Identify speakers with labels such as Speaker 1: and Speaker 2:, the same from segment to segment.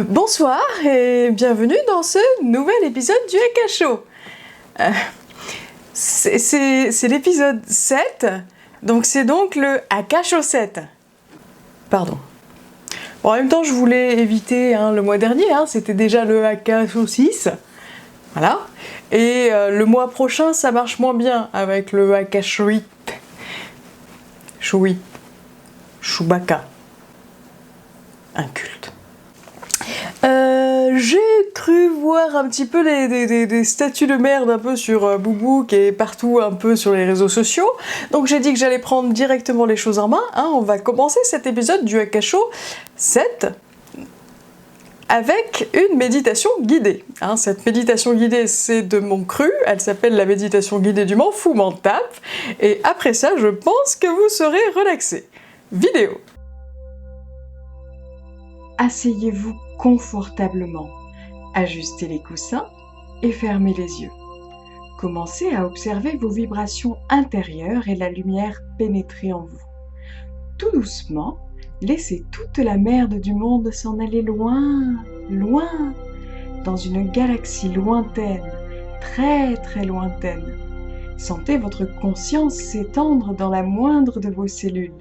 Speaker 1: Bonsoir et bienvenue dans ce nouvel épisode du Akasho. C'est l'épisode 7, donc c'est donc le Akasho 7. Pardon. Bon, en même temps, je voulais éviter le mois dernier, c'était déjà le Akasho 6. Voilà. Et le mois prochain, ça marche moins bien avec le Akasho 8. Shoui. Chewbacca. Un culte. J'ai cru voir un petit peu des statuts de merde un peu sur Boubouk et partout un peu sur les réseaux sociaux, donc j'ai dit que j'allais prendre directement les choses en main. On va commencer cet épisode du Akasho 7 avec une méditation guidée. Cette méditation guidée, c'est de mon cru, elle s'appelle la méditation guidée du m'en fous, m'en tape, et après ça, je pense que vous serez relaxés. Vidéo.
Speaker 2: Asseyez-vous confortablement, ajustez les coussins et fermez les yeux. Commencez à observer vos vibrations intérieures et la lumière pénétrer en vous. Tout doucement, laissez toute la merde du monde s'en aller loin, loin, dans une galaxie lointaine, très très lointaine. Sentez votre conscience s'étendre dans la moindre de vos cellules.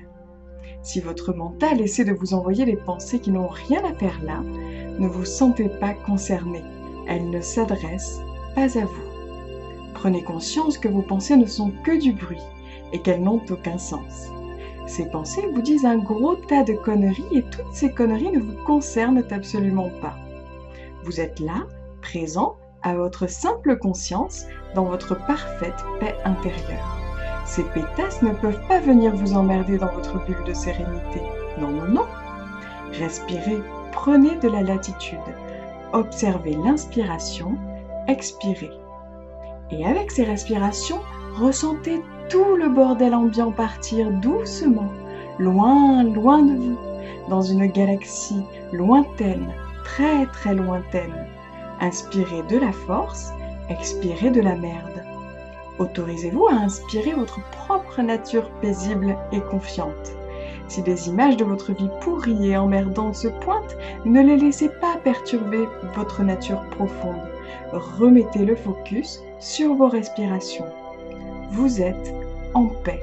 Speaker 2: Si votre mental essaie de vous envoyer des pensées qui n'ont rien à faire là, ne vous sentez pas concerné. Elles ne s'adressent pas à vous. Prenez conscience que vos pensées ne sont que du bruit et qu'elles n'ont aucun sens. Ces pensées vous disent un gros tas de conneries et toutes ces conneries ne vous concernent absolument pas. Vous êtes là, présent, à votre simple conscience, dans votre parfaite paix intérieure. Ces pétasses ne peuvent pas venir vous emmerder dans votre bulle de sérénité. Non, non, non. Respirez, prenez de la latitude. Observez l'inspiration, expirez. Et avec ces respirations, ressentez tout le bordel ambiant partir doucement, loin, loin de vous, dans une galaxie lointaine, très très lointaine. Inspirez de la force, expirez de la merde. Autorisez-vous à inspirer votre propre nature paisible et confiante. Si des images de votre vie pourrie et emmerdante se pointent, ne les laissez pas perturber votre nature profonde. Remettez le focus sur vos respirations. Vous êtes en paix.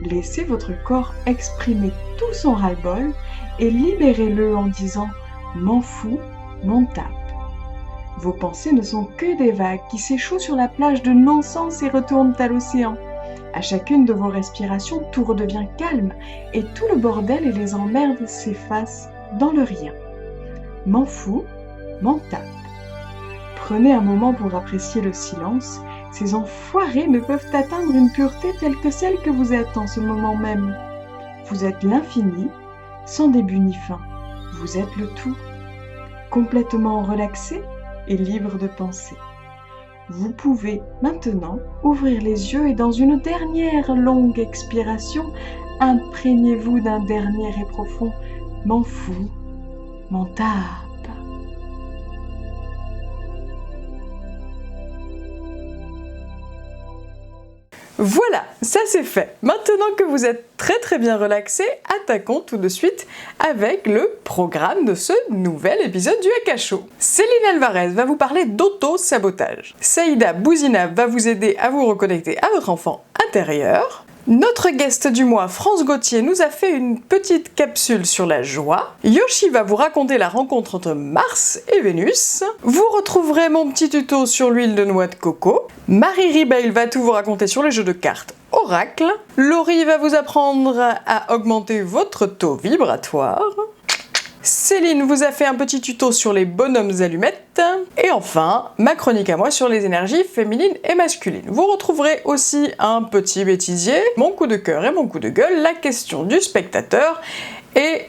Speaker 2: Laissez votre corps exprimer tout son ras-le-bol et libérez-le en disant « m'en fous, m'en tape ». Vos pensées ne sont que des vagues qui s'échouent sur la plage de non-sens et retournent à l'océan. À chacune de vos respirations, tout redevient calme et tout le bordel et les emmerdes s'effacent dans le rien. M'en fous, m'en tape. Prenez un moment pour apprécier le silence. Ces enfoirés ne peuvent atteindre une pureté telle que celle que vous êtes en ce moment même. Vous êtes l'infini, sans début ni fin. Vous êtes le tout. Complètement relaxé et libre de penser. Vous pouvez maintenant ouvrir les yeux et dans une dernière longue expiration, imprégnez-vous d'un dernier et profond « m'en fous, m'en tape ».
Speaker 1: Voilà, ça c'est fait. Maintenant que vous êtes très très bien relaxé, attaquons tout de suite avec le programme de ce nouvel épisode du Akasho. Céline Alvarez va vous parler d'auto-sabotage. Saïda Bouzina va vous aider à vous reconnecter à votre enfant intérieur. Notre guest du mois, France Gauthier, nous a fait une petite capsule sur la joie. Yoshi va vous raconter la rencontre entre Mars et Vénus. Vous retrouverez mon petit tuto sur l'huile de noix de coco. Marie Ribeil va tout vous raconter sur les jeux de cartes Oracle. Laurie va vous apprendre à augmenter votre taux vibratoire. Céline vous a fait un petit tuto sur les bonhommes allumettes. Et enfin, ma chronique à moi sur les énergies féminines et masculines. Vous retrouverez aussi un petit bêtisier, mon coup de cœur et mon coup de gueule, la question du spectateur Et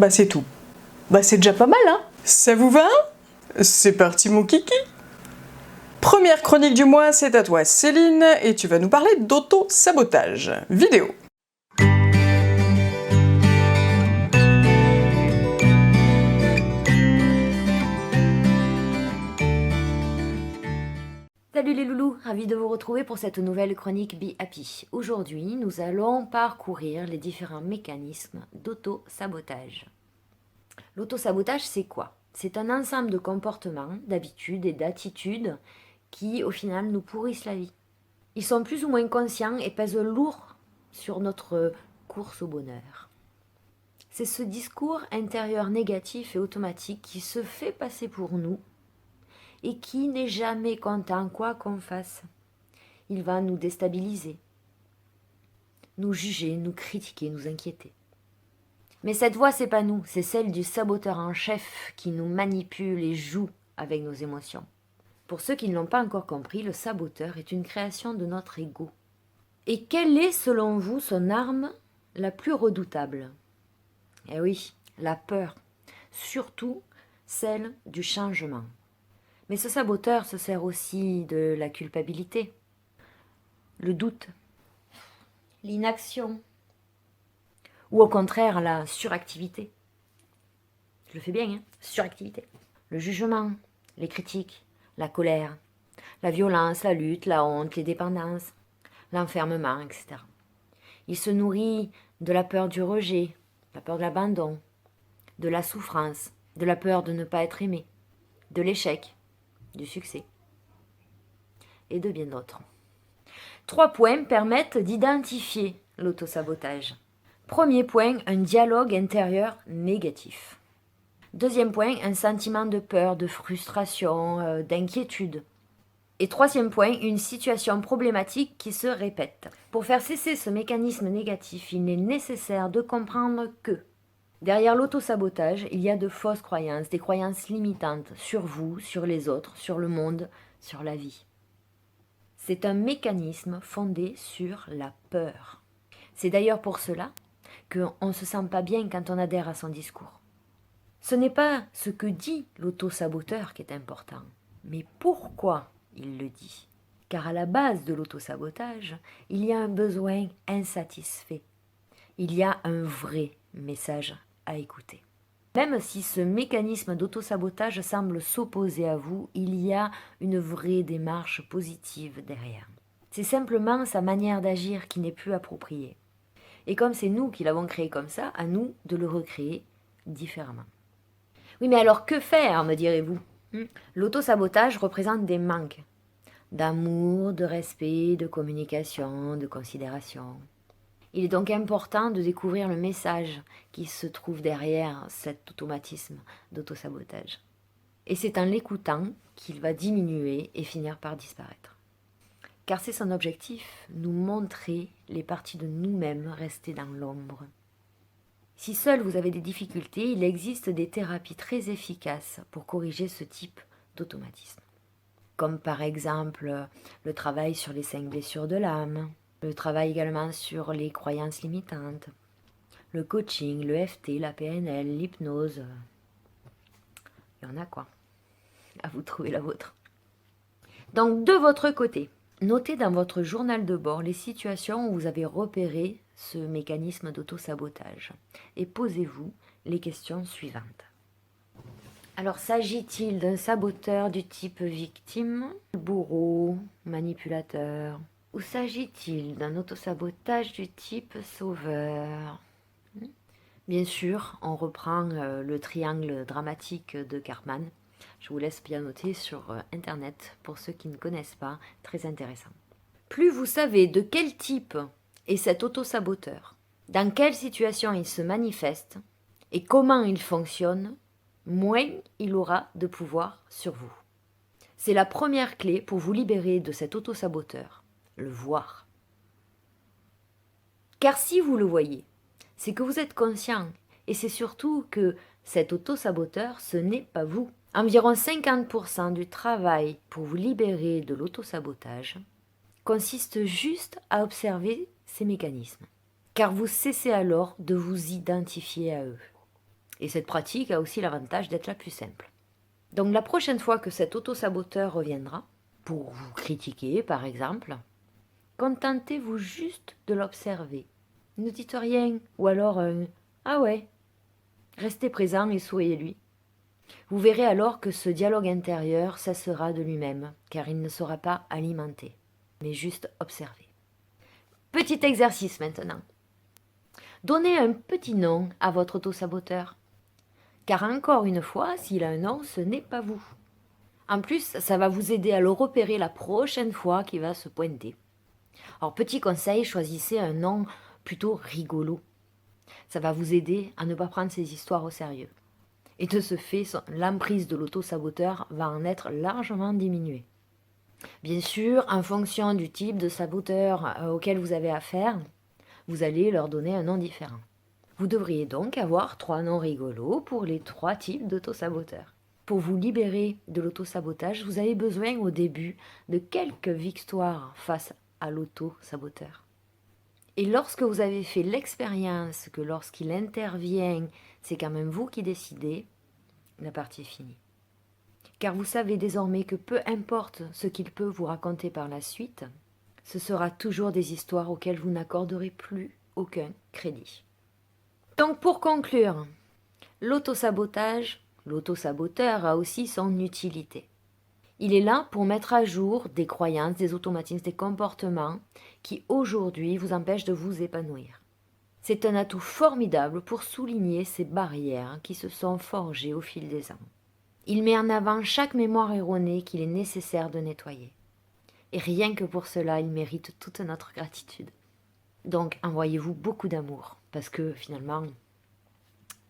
Speaker 1: c'est tout. C'est déjà pas mal, hein? Ça vous va? C'est parti mon kiki! Première chronique du mois, c'est à toi Céline, et tu vas nous parler d'auto-sabotage. Vidéo.
Speaker 3: Salut les loulous, ravi de vous retrouver pour cette nouvelle chronique Be Happy. Aujourd'hui, nous allons parcourir les différents mécanismes d'auto-sabotage. L'auto-sabotage, c'est quoi? C'est un ensemble de comportements, d'habitudes et d'attitudes qui, au final, nous pourrissent la vie. Ils sont plus ou moins conscients et pèsent lourd sur notre course au bonheur. C'est ce discours intérieur négatif et automatique qui se fait passer pour nous et qui n'est jamais content quoi qu'on fasse. Il va nous déstabiliser, nous juger, nous critiquer, nous inquiéter. Mais cette voix, c'est pas nous, c'est celle du saboteur en chef qui nous manipule et joue avec nos émotions. Pour ceux qui ne l'ont pas encore compris, le saboteur est une création de notre ego. Et quelle est, selon vous, son arme la plus redoutable? Eh oui, la peur, surtout celle du changement. Mais ce saboteur se sert aussi de la culpabilité, le doute, l'inaction, ou au contraire la suractivité. Je le fais bien, hein? Suractivité. Le jugement, les critiques, la colère, la violence, la lutte, la honte, les dépendances, l'enfermement, etc. Il se nourrit de la peur du rejet, de la peur de l'abandon, de la souffrance, de la peur de ne pas être aimé, de l'échec, du succès et de bien d'autres. 3 points permettent d'identifier l'autosabotage. Premier point, un dialogue intérieur négatif. Deuxième point, un sentiment de peur, de frustration, d'inquiétude. Et troisième point, une situation problématique qui se répète. Pour faire cesser ce mécanisme négatif, il est nécessaire de comprendre que derrière l'autosabotage, il y a de fausses croyances, des croyances limitantes sur vous, sur les autres, sur le monde, sur la vie. C'est un mécanisme fondé sur la peur. C'est d'ailleurs pour cela qu'on ne se sent pas bien quand on adhère à son discours. Ce n'est pas ce que dit l'autosaboteur qui est important, mais pourquoi il le dit. Car à la base de l'autosabotage, il y a un besoin insatisfait. Il y a un vrai message à écouter. Même si ce mécanisme d'autosabotage semble s'opposer à vous, il y a une vraie démarche positive derrière. C'est simplement sa manière d'agir qui n'est plus appropriée. Et comme c'est nous qui l'avons créé comme ça, à nous de le recréer différemment. Oui, mais alors que faire, me direz-vous? L'autosabotage représente des manques d'amour, de respect, de communication, de considération. Il est donc important de découvrir le message qui se trouve derrière cet automatisme d'autosabotage. Et c'est en l'écoutant qu'il va diminuer et finir par disparaître. Car c'est son objectif, nous montrer les parties de nous-mêmes restées dans l'ombre. Si seul vous avez des difficultés, il existe des thérapies très efficaces pour corriger ce type d'automatisme. Comme par exemple le travail sur les 5 blessures de l'âme, le travail également sur les croyances limitantes, le coaching, le FT, la PNL, l'hypnose. Il y en a quoi. À vous de trouver la vôtre. Donc de votre côté, notez dans votre journal de bord les situations où vous avez repéré ce mécanisme d'auto-sabotage et posez-vous les questions suivantes. Alors, s'agit-il d'un saboteur du type victime, bourreau, manipulateur? Ou s'agit-il d'un autosabotage du type sauveur? Bien sûr, on reprend le triangle dramatique de Karpman. Je vous laisse bien noter sur Internet pour ceux qui ne connaissent pas, très intéressant. Plus vous savez de quel type est cet autosaboteur, dans quelle situation il se manifeste et comment il fonctionne, moins il aura de pouvoir sur vous. C'est la première clé pour vous libérer de cet autosaboteur, le voir. Car si vous le voyez, c'est que vous êtes conscient et c'est surtout que cet autosaboteur, ce n'est pas vous. Environ 50% du travail pour vous libérer de l'autosabotage consiste juste à observer ces mécanismes. car vous cessez alors de vous identifier à eux. Et cette pratique a aussi l'avantage d'être la plus simple. Donc la prochaine fois que cet auto-saboteur reviendra, pour vous critiquer par exemple, contentez-vous juste de l'observer. Ne dites rien, ou alors « Ah ouais ». Restez présent et souriez-lui. Vous verrez alors que ce dialogue intérieur cessera de lui-même, car il ne sera pas alimenté, mais juste observé. Petit exercice maintenant. Donnez un petit nom à votre auto-saboteur. Car encore une fois, s'il a un nom, ce n'est pas vous. En plus, ça va vous aider à le repérer la prochaine fois qu'il va se pointer. Alors, petit conseil, choisissez un nom plutôt rigolo. Ça va vous aider à ne pas prendre ces histoires au sérieux. Et de ce fait, l'emprise de l'auto-saboteur va en être largement diminuée. Bien sûr, en fonction du type de saboteur auquel vous avez affaire, vous allez leur donner un nom différent. Vous devriez donc avoir 3 noms rigolos pour les 3 types d'auto-saboteurs. Pour vous libérer de l'auto-sabotage, vous avez besoin au début de quelques victoires face à l'auto-saboteur. Et lorsque vous avez fait l'expérience que lorsqu'il intervient, c'est quand même vous qui décidez, la partie est finie. Car vous savez désormais que peu importe ce qu'il peut vous raconter par la suite, ce sera toujours des histoires auxquelles vous n'accorderez plus aucun crédit. Donc pour conclure, l'auto-sabotage, l'auto-saboteur a aussi son utilité. Il est là pour mettre à jour des croyances, des automatismes, des comportements qui aujourd'hui vous empêchent de vous épanouir. C'est un atout formidable pour souligner ces barrières qui se sont forgées au fil des ans. Il met en avant chaque mémoire erronée qu'il est nécessaire de nettoyer. Et rien que pour cela, il mérite toute notre gratitude. Donc envoyez-vous beaucoup d'amour, parce que finalement,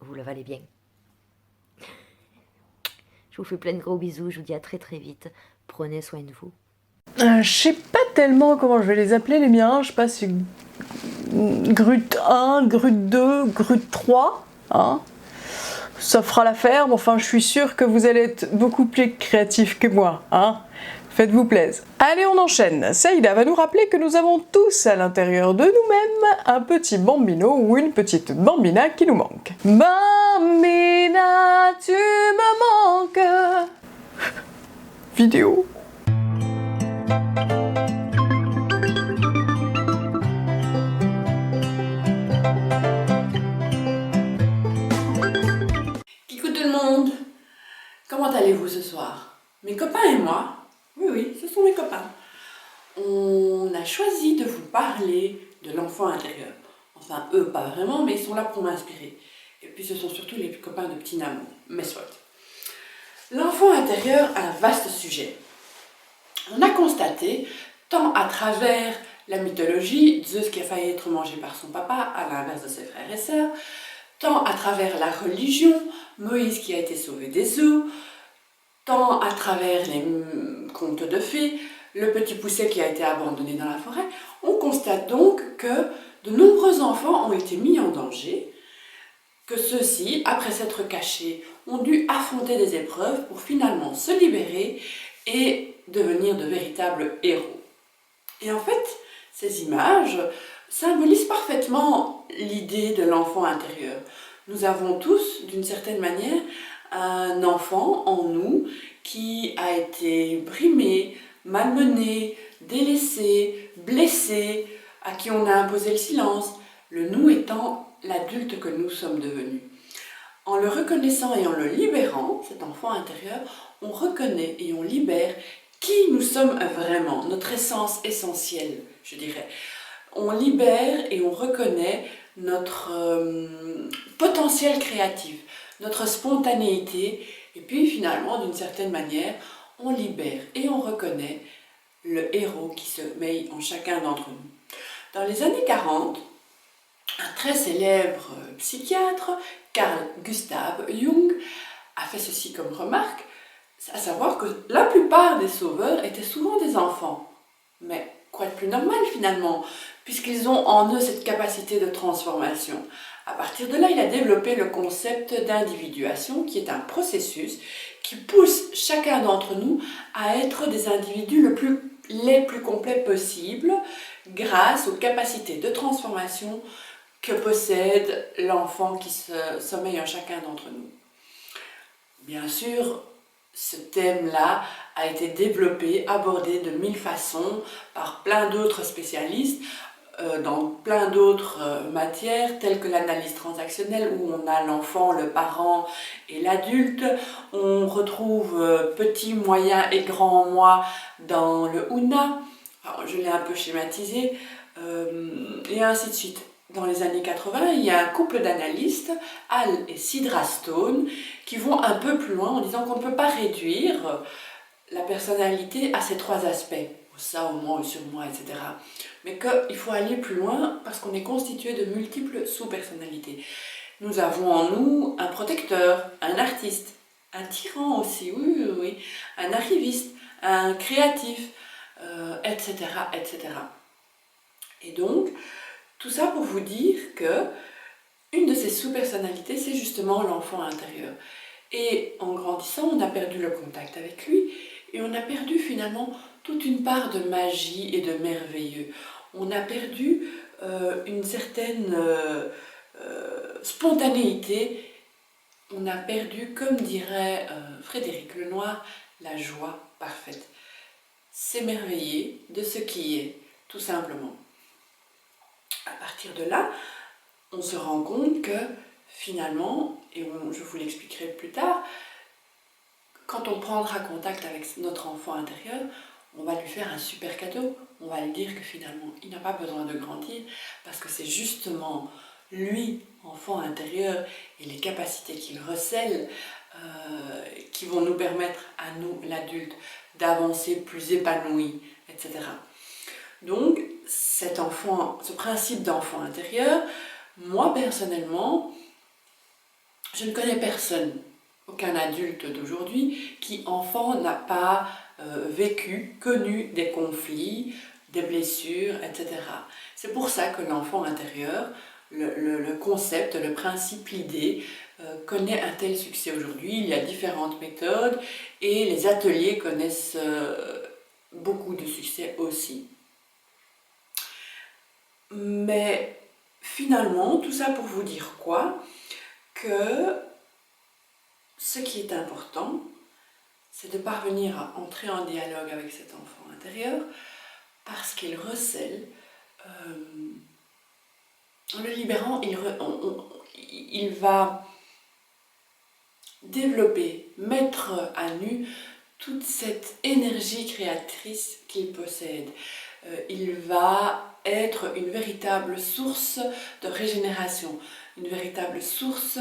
Speaker 3: vous le valez bien. Je vous fais plein de gros bisous, je vous dis à très très vite. Prenez soin de vous.
Speaker 1: Je sais pas tellement comment je vais les appeler les miens, je sais pas si Grut 1, Grut 2, Grut 3, hein. Ça fera l'affaire, mais enfin je suis sûre que vous allez être beaucoup plus créatifs que moi, hein. Faites-vous plaisir. Allez, on enchaîne. Saïda va nous rappeler que nous avons tous à l'intérieur de nous-mêmes un petit bambino ou une petite bambina qui nous manque. Bambina, tu me manques. Vidéo.
Speaker 4: Coucou tout le monde, comment allez-vous ce soir? Mes copains et moi, oui, ce sont mes copains, on a choisi de vous parler de l'enfant intérieur. Enfin, eux pas vraiment, mais ils sont là pour m'inspirer. Et puis ce sont surtout les copains de Petit Namo, mais soit. L'enfant intérieur, un vaste sujet. On a constaté, tant à travers la mythologie, Zeus qui a failli être mangé par son papa, à l'inverse de ses frères et sœurs, tant à travers la religion, Moïse qui a été sauvé des eaux, tant à travers les contes de fées, le petit pousset qui a été abandonné dans la forêt, on constate donc que de nombreux enfants ont été mis en danger, que ceux-ci, après s'être cachés, ont dû affronter des épreuves pour finalement se libérer et devenir de véritables héros. Et en fait, ces images symbolisent parfaitement l'idée de l'enfant intérieur. Nous avons tous, d'une certaine manière, un enfant en nous qui a été brimé, malmené, délaissé, blessé, à qui on a imposé le silence, le nous étant l'adulte que nous sommes devenus. En le reconnaissant et en le libérant, cet enfant intérieur, on reconnaît et on libère qui nous sommes vraiment, notre essence essentielle, je dirais. On libère et on reconnaît notre potentiel créatif, notre spontanéité, et puis finalement, d'une certaine manière, on libère et on reconnaît le héros qui sommeille en chacun d'entre nous. Dans les années 40, un très célèbre psychiatre, Carl Gustav Jung, a fait ceci comme remarque, à savoir que la plupart des sauveurs étaient souvent des enfants. Mais quoi de plus normal finalement, puisqu'ils ont en eux cette capacité de transformation. À partir de là, il a développé le concept d'individuation, qui est un processus qui pousse chacun d'entre nous à être des individus les plus complets possibles, grâce aux capacités de transformation que possède l'enfant qui sommeille en chacun d'entre nous. Bien sûr, ce thème-là a été développé, abordé de 1000 façons par plein d'autres spécialistes, dans plein d'autres matières, telles que l'analyse transactionnelle, où on a l'enfant, le parent et l'adulte. On retrouve petit, moyen et grand moi dans le Huna. Alors, je l'ai un peu schématisé, et ainsi de suite. Dans les années 80, il y a un couple d'analystes, Hall et Sidra Stone, qui vont un peu plus loin en disant qu'on ne peut pas réduire la personnalité à ces 3 aspects, au ça, au moi, au surmoi, etc. Mais qu'il faut aller plus loin parce qu'on est constitué de multiples sous-personnalités. Nous avons en nous un protecteur, un artiste, un tyran aussi, oui, un arriviste, un créatif, etc., etc. Et donc, tout ça pour vous dire que une de ces sous-personnalités, c'est justement l'enfant intérieur. Et en grandissant, on a perdu le contact avec lui et on a perdu finalement toute une part de magie et de merveilleux. On a perdu une certaine spontanéité. On a perdu, comme dirait Frédéric Lenoir, la joie parfaite. S'émerveiller de ce qui est, tout simplement. À partir de là, on se rend compte que finalement, et je vous l'expliquerai plus tard, quand on prendra contact avec notre enfant intérieur, on va lui faire un super cadeau. On va lui dire que finalement, il n'a pas besoin de grandir parce que c'est justement lui, enfant intérieur, et les capacités qu'il recèle qui vont nous permettre à nous, l'adulte, d'avancer plus épanoui, etc. Donc, ce principe d'enfant intérieur, moi personnellement, je ne connais personne, aucun adulte d'aujourd'hui, qui enfant n'a pas connu des conflits, des blessures, etc. C'est pour ça que l'enfant intérieur, le concept, le principe, l'idée, connaît un tel succès aujourd'hui. Il y a différentes méthodes et les ateliers connaissent beaucoup de succès aussi. Mais finalement, tout ça pour vous dire quoi? Que ce qui est important, c'est de parvenir à entrer en dialogue avec cet enfant intérieur parce qu'il recèle, en le libérant, il va développer, mettre à nu toute cette énergie créatrice qu'il possède. Il va être une véritable source de régénération, une véritable source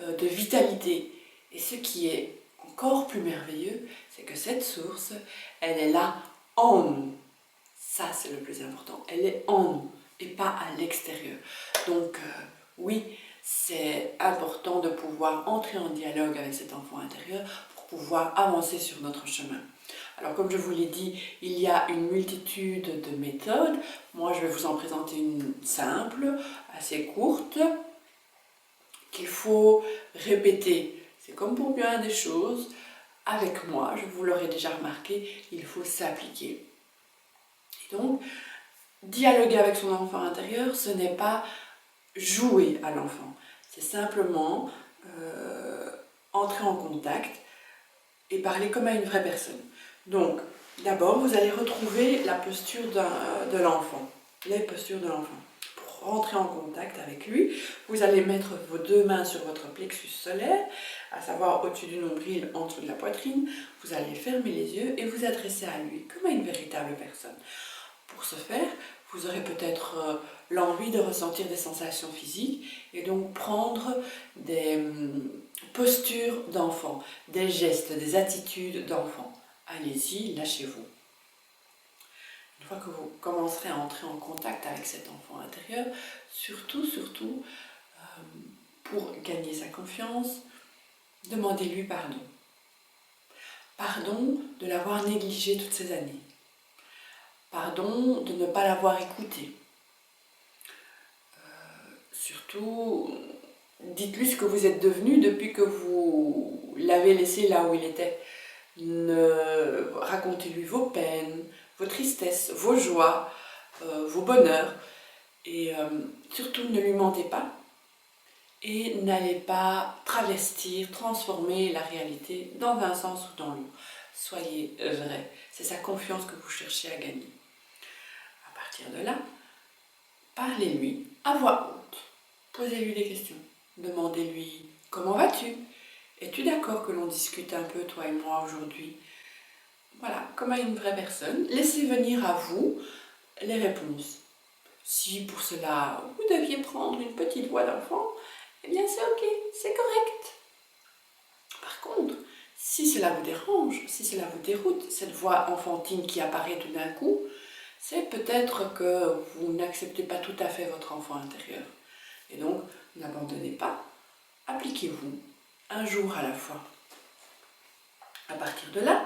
Speaker 4: de vitalité. Et ce qui est encore plus merveilleux, c'est que cette source, elle est là en nous. Ça, c'est le plus important. Elle est en nous et pas à l'extérieur. Donc, oui, c'est important de pouvoir entrer en dialogue avec cet enfant intérieur pour pouvoir avancer sur notre chemin. Alors, comme je vous l'ai dit, il y a une multitude de méthodes. Moi, je vais vous en présenter une simple, assez courte, qu'il faut répéter. C'est comme pour bien des choses. Avec moi, je vous l'aurais déjà remarqué, il faut s'appliquer. Et donc, dialoguer avec son enfant intérieur, ce n'est pas jouer à l'enfant. C'est simplement entrer en contact et parler comme à une vraie personne. Donc, d'abord, vous allez retrouver la posture de l'enfant, les postures de l'enfant. Pour rentrer en contact avec lui, vous allez mettre vos 2 mains sur votre plexus solaire, à savoir au-dessus du nombril, en dessous de la poitrine. Vous allez fermer les yeux et vous adresser à lui comme à une véritable personne. Pour ce faire, vous aurez peut-être l'envie de ressentir des sensations physiques et donc prendre des postures d'enfant, des gestes, des attitudes d'enfant. Allez-y, lâchez-vous. Une fois que vous commencerez à entrer en contact avec cet enfant intérieur, surtout, pour gagner sa confiance, demandez-lui pardon. Pardon de l'avoir négligé toutes ces années. Pardon de ne pas l'avoir écouté. Surtout, dites-lui ce que vous êtes devenu depuis que vous l'avez laissé là où il était. Racontez-lui vos peines, vos tristesses, vos joies, vos bonheurs. Et surtout, ne lui mentez pas et n'allez pas travestir, transformer la réalité dans un sens ou dans l'autre. Soyez vrai. C'est sa confiance que vous cherchez à gagner. À partir de là, parlez-lui à voix haute. Posez-lui des questions. Demandez-lui « Comment vas-tu ? Es-tu d'accord que l'on discute un peu, toi et moi, aujourd'hui ?» Voilà, comme à une vraie personne. Laissez venir à vous les réponses. Si pour cela, vous deviez prendre une petite voix d'enfant, eh bien c'est ok, c'est correct. Par contre, si cela vous dérange, si cela vous déroute, cette voix enfantine qui apparaît tout d'un coup, c'est peut-être que vous n'acceptez pas tout à fait votre enfant intérieur. Et donc, n'abandonnez pas, appliquez-vous un jour à la fois. À partir de là,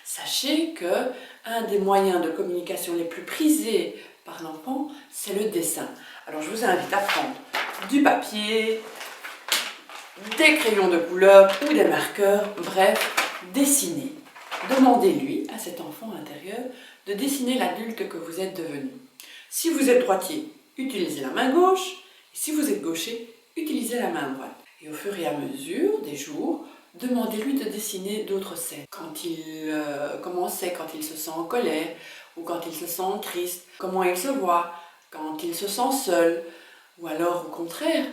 Speaker 4: sachez que un des moyens de communication les plus prisés par l'enfant, c'est le dessin. Alors je vous invite à prendre du papier, des crayons de couleur ou des marqueurs, bref, dessiner. Demandez-lui à cet enfant intérieur de dessiner l'adulte que vous êtes devenu. Si vous êtes droitier, utilisez la main gauche, et si vous êtes gaucher, utilisez la main droite. Et au fur et à mesure des jours, demandez-lui de dessiner d'autres scènes. Comment c'est quand il se sent en colère, ou quand il se sent triste, comment il se voit, quand il se sent seul, ou alors au contraire,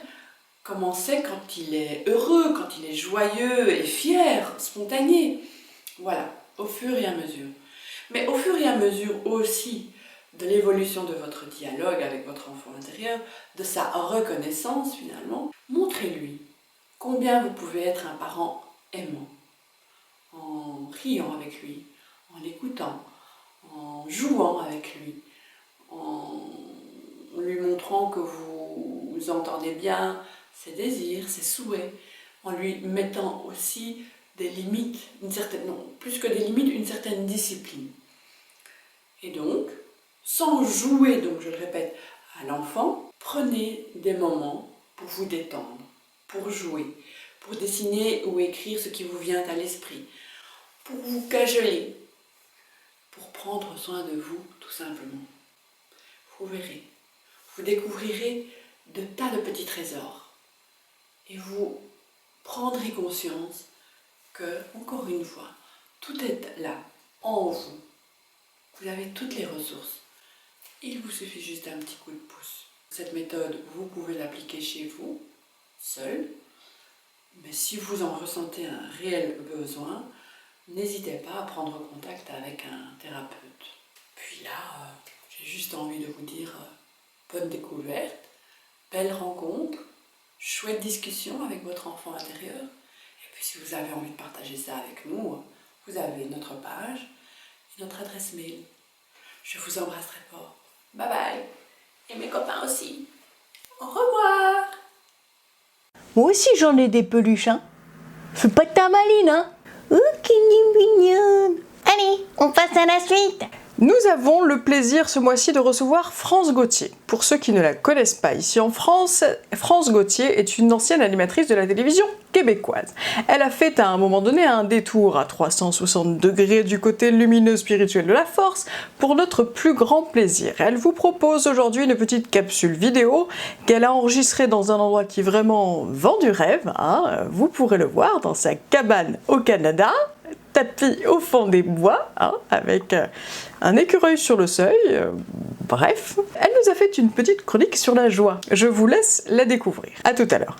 Speaker 4: comment c'est quand il est heureux, quand il est joyeux et fier, spontané. Voilà, au fur et à mesure. Mais au fur et à mesure aussi de l'évolution de votre dialogue avec votre enfant intérieur, de sa reconnaissance finalement, montrez-lui combien vous pouvez être un parent aimant, en riant avec lui, en l'écoutant, en jouant avec lui, en lui montrant que vous entendez bien ses désirs, ses souhaits, en lui mettant aussi des limites, plus que des limites, une certaine discipline. Et donc, sans jouer, donc je le répète, à l'enfant, prenez des moments pour vous détendre, pour jouer, pour dessiner ou écrire ce qui vous vient à l'esprit, pour vous cajoler, pour prendre soin de vous, tout simplement. Vous verrez, vous découvrirez de tas de petits trésors et vous prendrez conscience que, encore une fois, tout est là, en vous. Vous avez toutes les ressources. Il vous suffit juste un petit coup de pouce. Cette méthode, vous pouvez l'appliquer chez vous, seul, mais si vous en ressentez un réel besoin, n'hésitez pas à prendre contact avec un thérapeute. Puis là, j'ai juste envie de vous dire bonne découverte, belle rencontre, chouette discussion avec votre enfant intérieur. Et puis si vous avez envie de partager ça avec nous, vous avez notre page et notre adresse mail. Je vous embrasse très fort. Bye bye. Et mes copains aussi. Au revoir.
Speaker 5: Moi aussi j'en ai des peluches, hein. Fais pas de ta maline, hein. Oh, qu'il est mignonne. Allez, on passe à la suite.
Speaker 1: Nous avons le plaisir ce mois-ci de recevoir France Gauthier. Pour ceux qui ne la connaissent pas ici en France, France Gauthier est une ancienne animatrice de la télévision québécoise. Elle a fait à un moment donné un détour à 360 degrés du côté lumineux spirituel de la force pour notre plus grand plaisir. Elle vous propose aujourd'hui une petite capsule vidéo qu'elle a enregistrée dans un endroit qui vraiment vend du rêve, hein. Vous pourrez le voir dans sa cabane au Canada, tapis au fond des bois, hein, avec un écureuil sur le seuil, bref. Elle nous a fait une petite chronique sur la joie. Je vous laisse la découvrir. À tout à l'heure.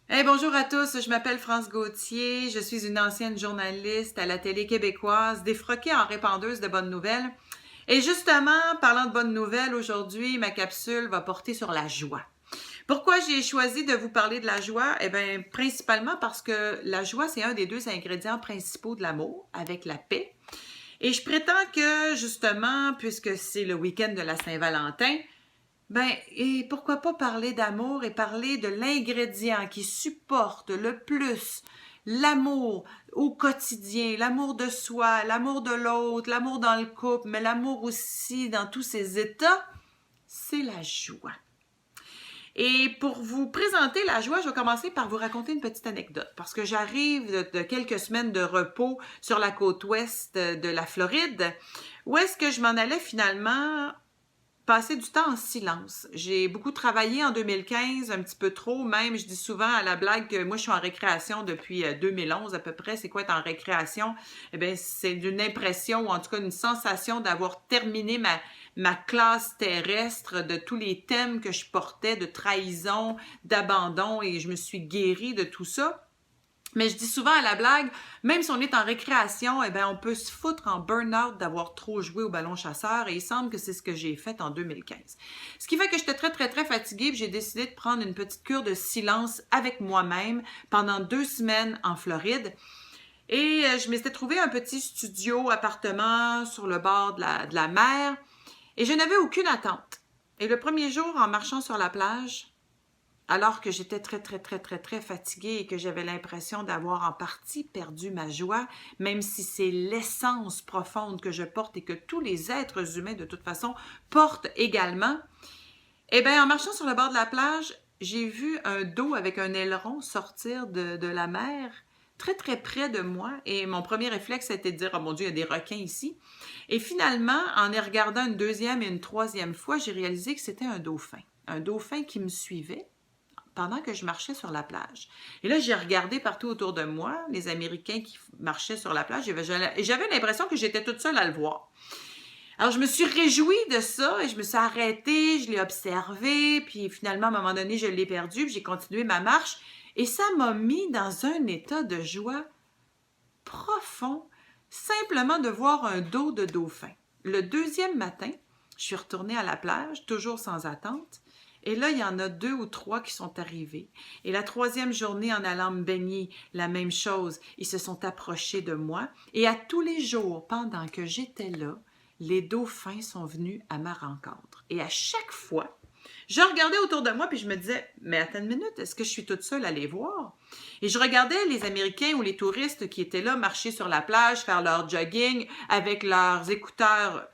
Speaker 6: Hey, bonjour à tous, je m'appelle France Gauthier, je suis une ancienne journaliste à la télé québécoise, défroquée en répandeuse de bonnes nouvelles. Et justement, parlant de bonnes nouvelles, aujourd'hui, ma capsule va porter sur la joie. Pourquoi j'ai choisi de vous parler de la joie? Eh bien, principalement parce que la joie, c'est un des 2 ingrédients principaux de l'amour, avec la paix. Et je prétends que, justement, puisque c'est le week-end de la Saint-Valentin, et pourquoi pas parler d'amour et parler de l'ingrédient qui supporte le plus l'amour au quotidien, l'amour de soi, l'amour de l'autre, l'amour dans le couple, mais l'amour aussi dans tous ses états, c'est la joie. Et pour vous présenter la joie, je vais commencer par vous raconter une petite anecdote. Parce que j'arrive de quelques semaines de repos sur la côte ouest de la Floride, où est-ce que je m'en allais finalement passer du temps en silence. J'ai beaucoup travaillé en 2015, un petit peu trop même. Je dis souvent à la blague que moi, je suis en récréation depuis 2011 à peu près. C'est quoi être en récréation? Eh bien, c'est une impression ou en tout cas une sensation d'avoir terminé ma classe terrestre de tous les thèmes que je portais, de trahison, d'abandon, et je me suis guérie de tout ça. Mais je dis souvent à la blague, même si on est en récréation, eh bien, on peut se foutre en burn-out d'avoir trop joué au ballon chasseur, et il semble que c'est ce que j'ai fait en 2015. Ce qui fait que j'étais très, très, très fatiguée, puis j'ai décidé de prendre une petite cure de silence avec moi-même pendant 2 semaines en Floride. Et je m'étais trouvé un petit studio, appartement sur le bord de la mer, et je n'avais aucune attente. Et le premier jour, en marchant sur la plage, alors que j'étais très, très, très, très, très fatiguée et que j'avais l'impression d'avoir en partie perdu ma joie, même si c'est l'essence profonde que je porte et que tous les êtres humains, de toute façon, portent également, eh bien, en marchant sur le bord de la plage, j'ai vu un dos avec un aileron sortir de la mer, très, très près de moi, et mon premier réflexe a été de dire « Oh mon Dieu, il y a des requins ici ». Et finalement, en les regardant une deuxième et une troisième fois, j'ai réalisé que c'était un dauphin qui me suivait pendant que je marchais sur la plage. Et là, j'ai regardé partout autour de moi, les Américains qui marchaient sur la plage, et j'avais l'impression que j'étais toute seule à le voir. Alors, je me suis réjouie de ça, et je me suis arrêtée, je l'ai observé, puis finalement, à un moment donné, je l'ai perdu, puis j'ai continué ma marche, et ça m'a mis dans un état de joie profond, simplement de voir un dos de dauphin. Le deuxième matin, je suis retournée à la plage, toujours sans attente, et là, il y en a 2 ou 3 qui sont arrivés. Et la troisième journée, en allant me baigner, la même chose. Ils se sont approchés de moi. Et à tous les jours, pendant que j'étais là, les dauphins sont venus à ma rencontre. Et à chaque fois, je regardais autour de moi puis je me disais, mais attends une minute, est-ce que je suis toute seule à les voir? Et je regardais les Américains ou les touristes qui étaient là marcher sur la plage, faire leur jogging avec leurs écouteurs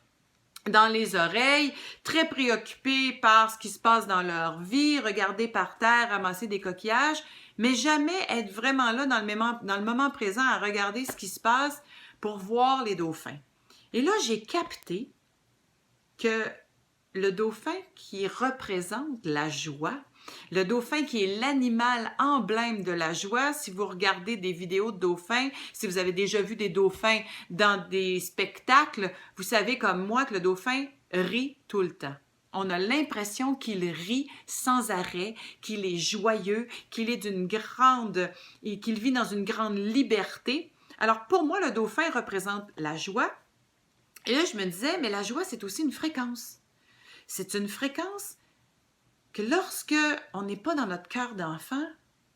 Speaker 6: dans les oreilles, très préoccupés par ce qui se passe dans leur vie, regarder par terre, ramasser des coquillages, mais jamais être vraiment là dans le moment présent à regarder ce qui se passe pour voir les dauphins. Et là, j'ai capté que le dauphin qui représente la joie, le dauphin qui est l'animal emblème de la joie, si vous regardez des vidéos de dauphins, si vous avez déjà vu des dauphins dans des spectacles, vous savez comme moi que le dauphin rit tout le temps. On a l'impression qu'il rit sans arrêt, qu'il est joyeux, qu'il est et qu'il vit dans une grande liberté. Alors pour moi, le dauphin représente la joie. Et là, je me disais, mais la joie, c'est aussi une fréquence. C'est une fréquence que lorsque on n'est pas dans notre cœur d'enfant,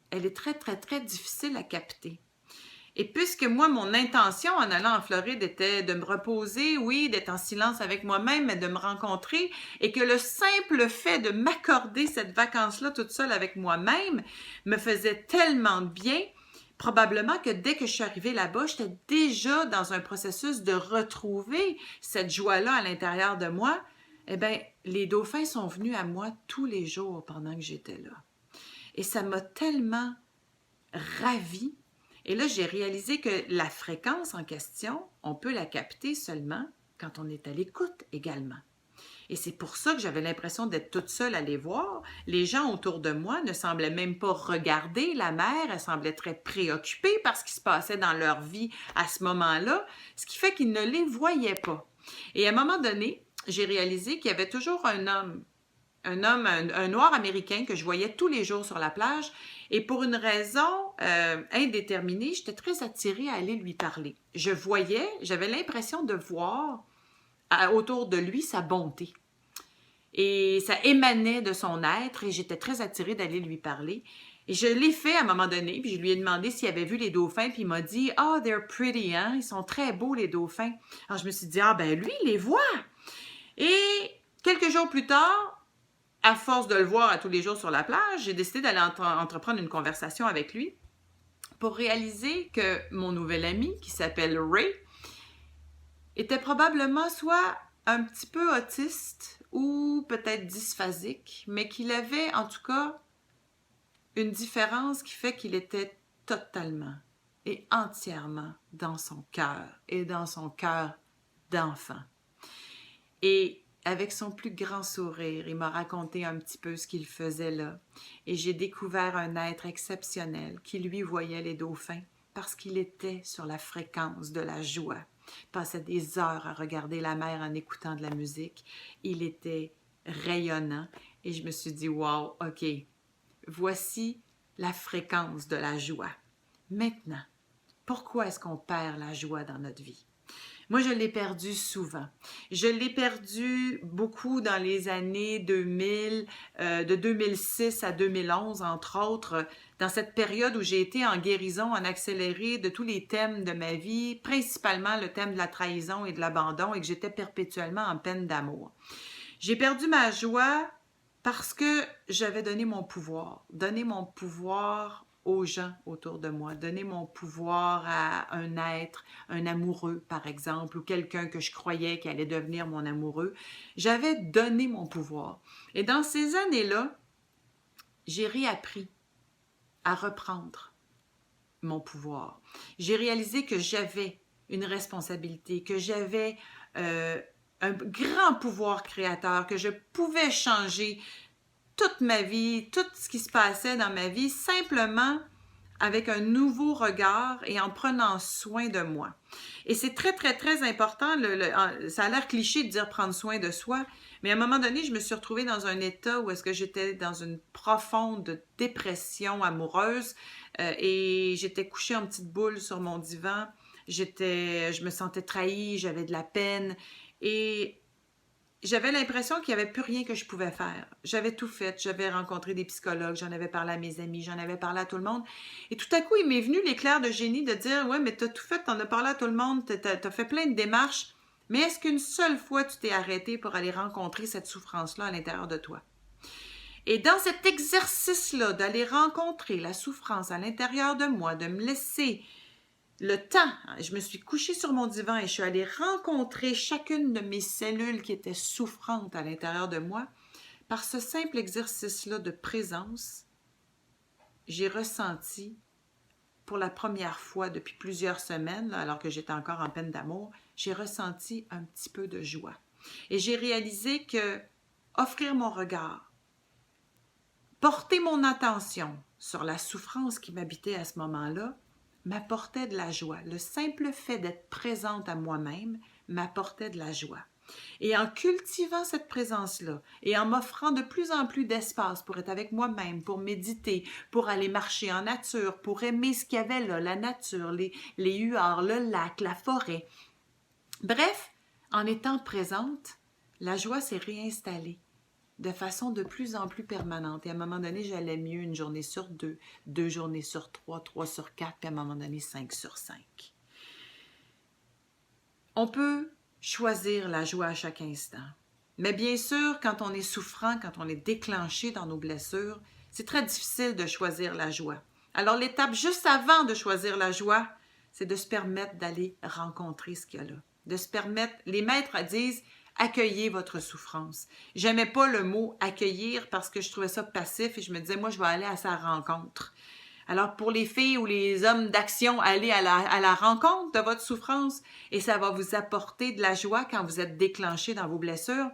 Speaker 6: elle est très, très, très difficile à capter. Et puisque moi, mon intention en allant en Floride était de me reposer, oui, d'être en silence avec moi-même, mais de me rencontrer, et que le simple fait de m'accorder cette vacance-là toute seule avec moi-même me faisait tellement de bien, probablement que dès que je suis arrivée là-bas, j'étais déjà dans un processus de retrouver cette joie-là à l'intérieur de moi. Eh bien, les dauphins sont venus à moi tous les jours pendant que j'étais là. Et ça m'a tellement ravie. Et là, j'ai réalisé que la fréquence en question, on peut la capter seulement quand on est à l'écoute également. Et c'est pour ça que j'avais l'impression d'être toute seule à les voir. Les gens autour de moi ne semblaient même pas regarder la mer, elles semblaient très préoccupées par ce qui se passait dans leur vie à ce moment-là, ce qui fait qu'ils ne les voyaient pas. Et à un moment donné, j'ai réalisé qu'il y avait toujours un noir américain que je voyais tous les jours sur la plage, et pour une raison indéterminée, j'étais très attirée à aller lui parler. J'avais l'impression de voir autour de lui sa bonté. Et ça émanait de son être, et j'étais très attirée d'aller lui parler. Et je l'ai fait à un moment donné, puis je lui ai demandé s'il avait vu les dauphins, puis il m'a dit « Oh, they're pretty, hein? Ils sont très beaux, les dauphins. » Alors je me suis dit « Ah, ben lui, il les voit! » Et quelques jours plus tard, à force de le voir à tous les jours sur la plage, j'ai décidé d'aller entreprendre une conversation avec lui pour réaliser que mon nouvel ami, qui s'appelle Ray, était probablement soit un petit peu autiste ou peut-être dysphasique, mais qu'il avait en tout cas une différence qui fait qu'il était totalement et entièrement dans son cœur et dans son cœur d'enfant. Et avec son plus grand sourire, il m'a raconté un petit peu ce qu'il faisait là. Et j'ai découvert un être exceptionnel qui lui voyait les dauphins parce qu'il était sur la fréquence de la joie. Il passait des heures à regarder la mer en écoutant de la musique. Il était rayonnant et je me suis dit, wow, ok, voici la fréquence de la joie. Maintenant, pourquoi est-ce qu'on perd la joie dans notre vie? Moi, je l'ai perdu souvent. Je l'ai perdu beaucoup dans les années 2000, de 2006 à 2011, entre autres, dans cette période où j'ai été en guérison, en accéléré de tous les thèmes de ma vie, principalement le thème de la trahison et de l'abandon, et que j'étais perpétuellement en peine d'amour. J'ai perdu ma joie parce que j'avais donné mon pouvoir aux gens autour de moi, donner mon pouvoir à un être, un amoureux par exemple, ou quelqu'un que je croyais qui allait devenir mon amoureux. J'avais donné mon pouvoir. Et dans ces années-là, j'ai réappris à reprendre mon pouvoir. J'ai réalisé que j'avais une responsabilité, que j'avais un grand pouvoir créateur, que je pouvais changer toute ma vie, tout ce qui se passait dans ma vie, simplement avec un nouveau regard et en prenant soin de moi. Et c'est très, très, très important, ça a l'air cliché de dire prendre soin de soi, mais à un moment donné, je me suis retrouvée dans un état où est-ce que j'étais dans une profonde dépression amoureuse et j'étais couchée en petite boule sur mon divan, je me sentais trahie, j'avais de la peine et j'avais l'impression qu'il n'y avait plus rien que je pouvais faire. J'avais tout fait. J'avais rencontré des psychologues, j'en avais parlé à mes amis, j'en avais parlé à tout le monde. Et tout à coup, il m'est venu l'éclair de génie de dire « Ouais, mais t'as tout fait, t'en as parlé à tout le monde, t'as fait plein de démarches, mais est-ce qu'une seule fois tu t'es arrêté pour aller rencontrer cette souffrance-là à l'intérieur de toi? » Et dans cet exercice-là, d'aller rencontrer la souffrance à l'intérieur de moi, de me laisser le temps, je me suis couchée sur mon divan et je suis allée rencontrer chacune de mes cellules qui étaient souffrantes à l'intérieur de moi. Par ce simple exercice-là de présence, j'ai ressenti pour la première fois depuis plusieurs semaines, là, alors que j'étais encore en peine d'amour, j'ai ressenti un petit peu de joie. Et j'ai réalisé que offrir mon regard, porter mon attention sur la souffrance qui m'habitait à ce moment-là, m'apportait de la joie. Le simple fait d'être présente à moi-même m'apportait de la joie. Et en cultivant cette présence-là et en m'offrant de plus en plus d'espace pour être avec moi-même, pour méditer, pour aller marcher en nature, pour aimer ce qu'il y avait là, la nature, les huards, le lac, la forêt. Bref, en étant présente, la joie s'est réinstallée de façon de plus en plus permanente. Et à un moment donné, j'allais mieux une journée sur 2, 2 journées sur 3, 3 sur 4, puis à un moment donné, 5 sur 5. On peut choisir la joie à chaque instant. Mais bien sûr, quand on est souffrant, quand on est déclenché dans nos blessures, c'est très difficile de choisir la joie. Alors l'étape juste avant de choisir la joie, c'est de se permettre d'aller rencontrer ce qu'il y a là. De se permettre, les maîtres disent, accueillez votre souffrance. J'aimais pas le mot accueillir parce que je trouvais ça passif et je me disais, moi, je vais aller à sa rencontre. Alors, pour les filles ou les hommes d'action, allez à la rencontre de votre souffrance et ça va vous apporter de la joie quand vous êtes déclenché dans vos blessures.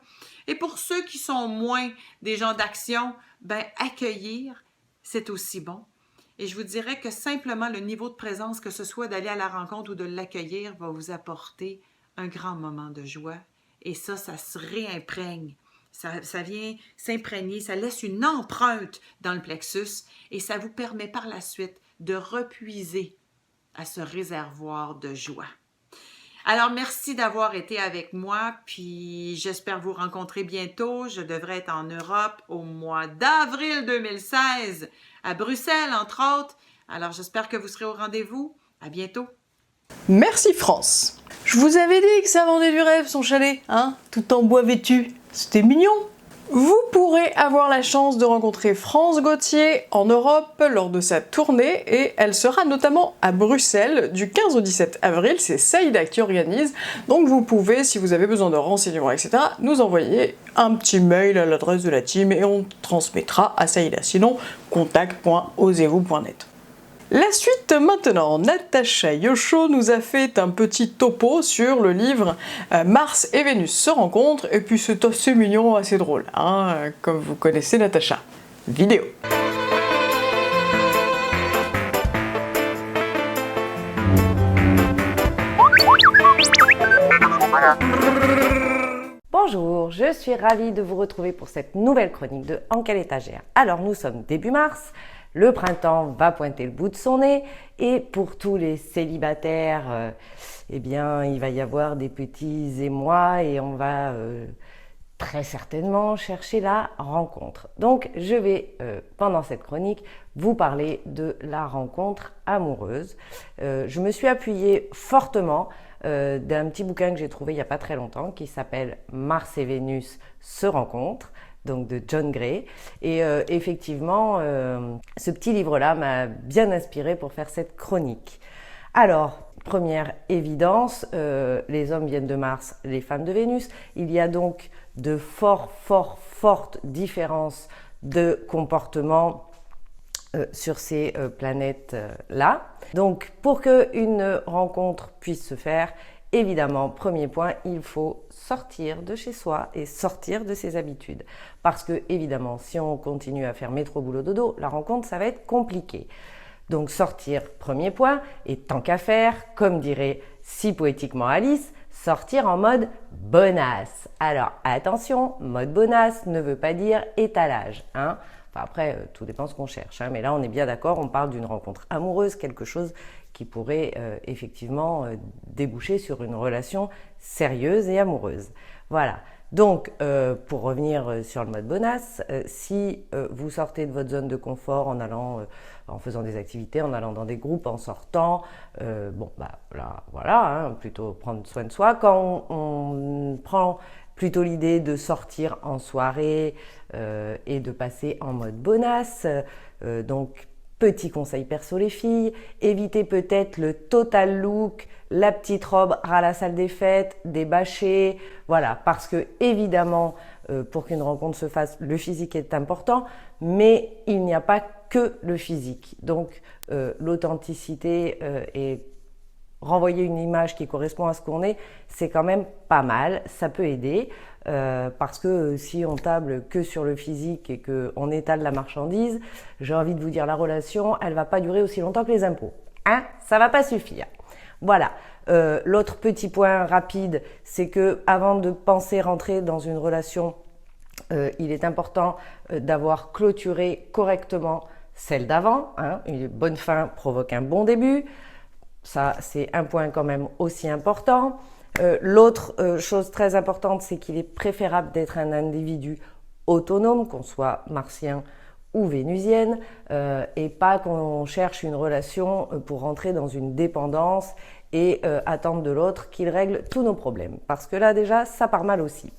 Speaker 6: Et pour ceux qui sont moins des gens d'action, ben accueillir, c'est aussi bon. Et je vous dirais que simplement le niveau de présence, que ce soit d'aller à la rencontre ou de l'accueillir, va vous apporter un grand moment de joie. Et ça se réimprègne. Ça vient s'imprégner, ça laisse une empreinte dans le plexus et ça vous permet par la suite de repuiser à ce réservoir de joie. Alors, merci d'avoir été avec moi, puis j'espère vous rencontrer bientôt. Je devrais être en Europe au mois d'avril 2016, à Bruxelles, entre autres. Alors, j'espère que vous serez au rendez-vous. À bientôt.
Speaker 5: Merci France. Je vous avais dit que ça vendait du rêve son chalet, hein, tout en bois vêtu. C'était mignon. Vous
Speaker 1: pourrez avoir la chance de rencontrer France Gauthier en Europe lors de sa tournée et elle sera notamment à Bruxelles du 15 au 17 avril, c'est Saïda qui organise, donc vous pouvez, si vous avez besoin de renseignements, etc., nous envoyer un petit mail à l'adresse de la team et on transmettra à Saïda, sinon contact.osez-vous.net. La suite maintenant, Natacha Yosho nous a fait un petit topo sur le livre Mars et Vénus se rencontrent, et puis c'est assez mignon, assez drôle, hein, comme vous connaissez Natacha. Vidéo.
Speaker 7: Bonjour, je suis ravie de vous retrouver pour cette nouvelle chronique de En quelle étagère. Alors nous sommes début mars. Le printemps va pointer le bout de son nez et pour tous les célibataires, eh bien, il va y avoir des petits émois et on va très certainement chercher la rencontre. Donc, je vais, pendant cette chronique, vous parler de la rencontre amoureuse. Je me suis appuyée fortement d'un petit bouquin que j'ai trouvé il n'y a pas très longtemps qui s'appelle Mars et Vénus se rencontrent, donc de John Gray. Et effectivement, ce petit livre-là m'a bien inspiré pour faire cette chronique. Alors, première évidence, les hommes viennent de Mars, les femmes de Vénus. Il y a donc de fortes différences de comportement sur ces planètes-là. Donc, pour qu'une rencontre puisse se faire, évidemment, premier point, il faut sortir de chez soi et sortir de ses habitudes. Parce que, évidemment, si on continue à faire métro, boulot, dodo, la rencontre, ça va être compliqué. Donc, sortir, premier point, et tant qu'à faire, comme dirait si poétiquement Alice, sortir en mode bonasse. Alors, attention, mode bonasse ne veut pas dire étalage, hein. Enfin, après, tout dépend ce qu'on cherche, hein, mais là, on est bien d'accord, on parle d'une rencontre amoureuse, quelque chose qui pourrait effectivement déboucher sur une relation sérieuse et amoureuse. Voilà. Donc, pour revenir sur le mode bonasse, si vous sortez de votre zone de confort en allant, en faisant des activités, en allant dans des groupes, en sortant, bon, bah là, voilà, hein, plutôt prendre soin de soi. Quand on prend plutôt l'idée de sortir en soirée et de passer en mode bonasse, donc petit conseil perso les filles, évitez peut-être le total look, la petite robe à la salle des fêtes, des bâchés, voilà, parce que évidemment, pour qu'une rencontre se fasse, le physique est important, mais il n'y a pas que le physique. Donc, l'authenticité et renvoyer une image qui correspond à ce qu'on est, c'est quand même pas mal, ça peut aider. Parce que si on table que sur le physique et qu'on étale la marchandise, j'ai envie de vous dire, la relation, elle va pas durer aussi longtemps que les impôts. Hein? Ça va pas suffire. Voilà. L'autre petit point rapide, c'est que avant de penser rentrer dans une relation, il est important d'avoir clôturé correctement celle d'avant. Hein? Une bonne fin provoque un bon début. Ça, c'est un point quand même aussi important. L'autre chose très importante, c'est qu'il est préférable d'être un individu autonome, qu'on soit martien ou vénusienne, et pas qu'on cherche une relation pour rentrer dans une dépendance et attendre de l'autre qu'il règle tous nos problèmes. Parce que là, déjà, ça part mal aussi.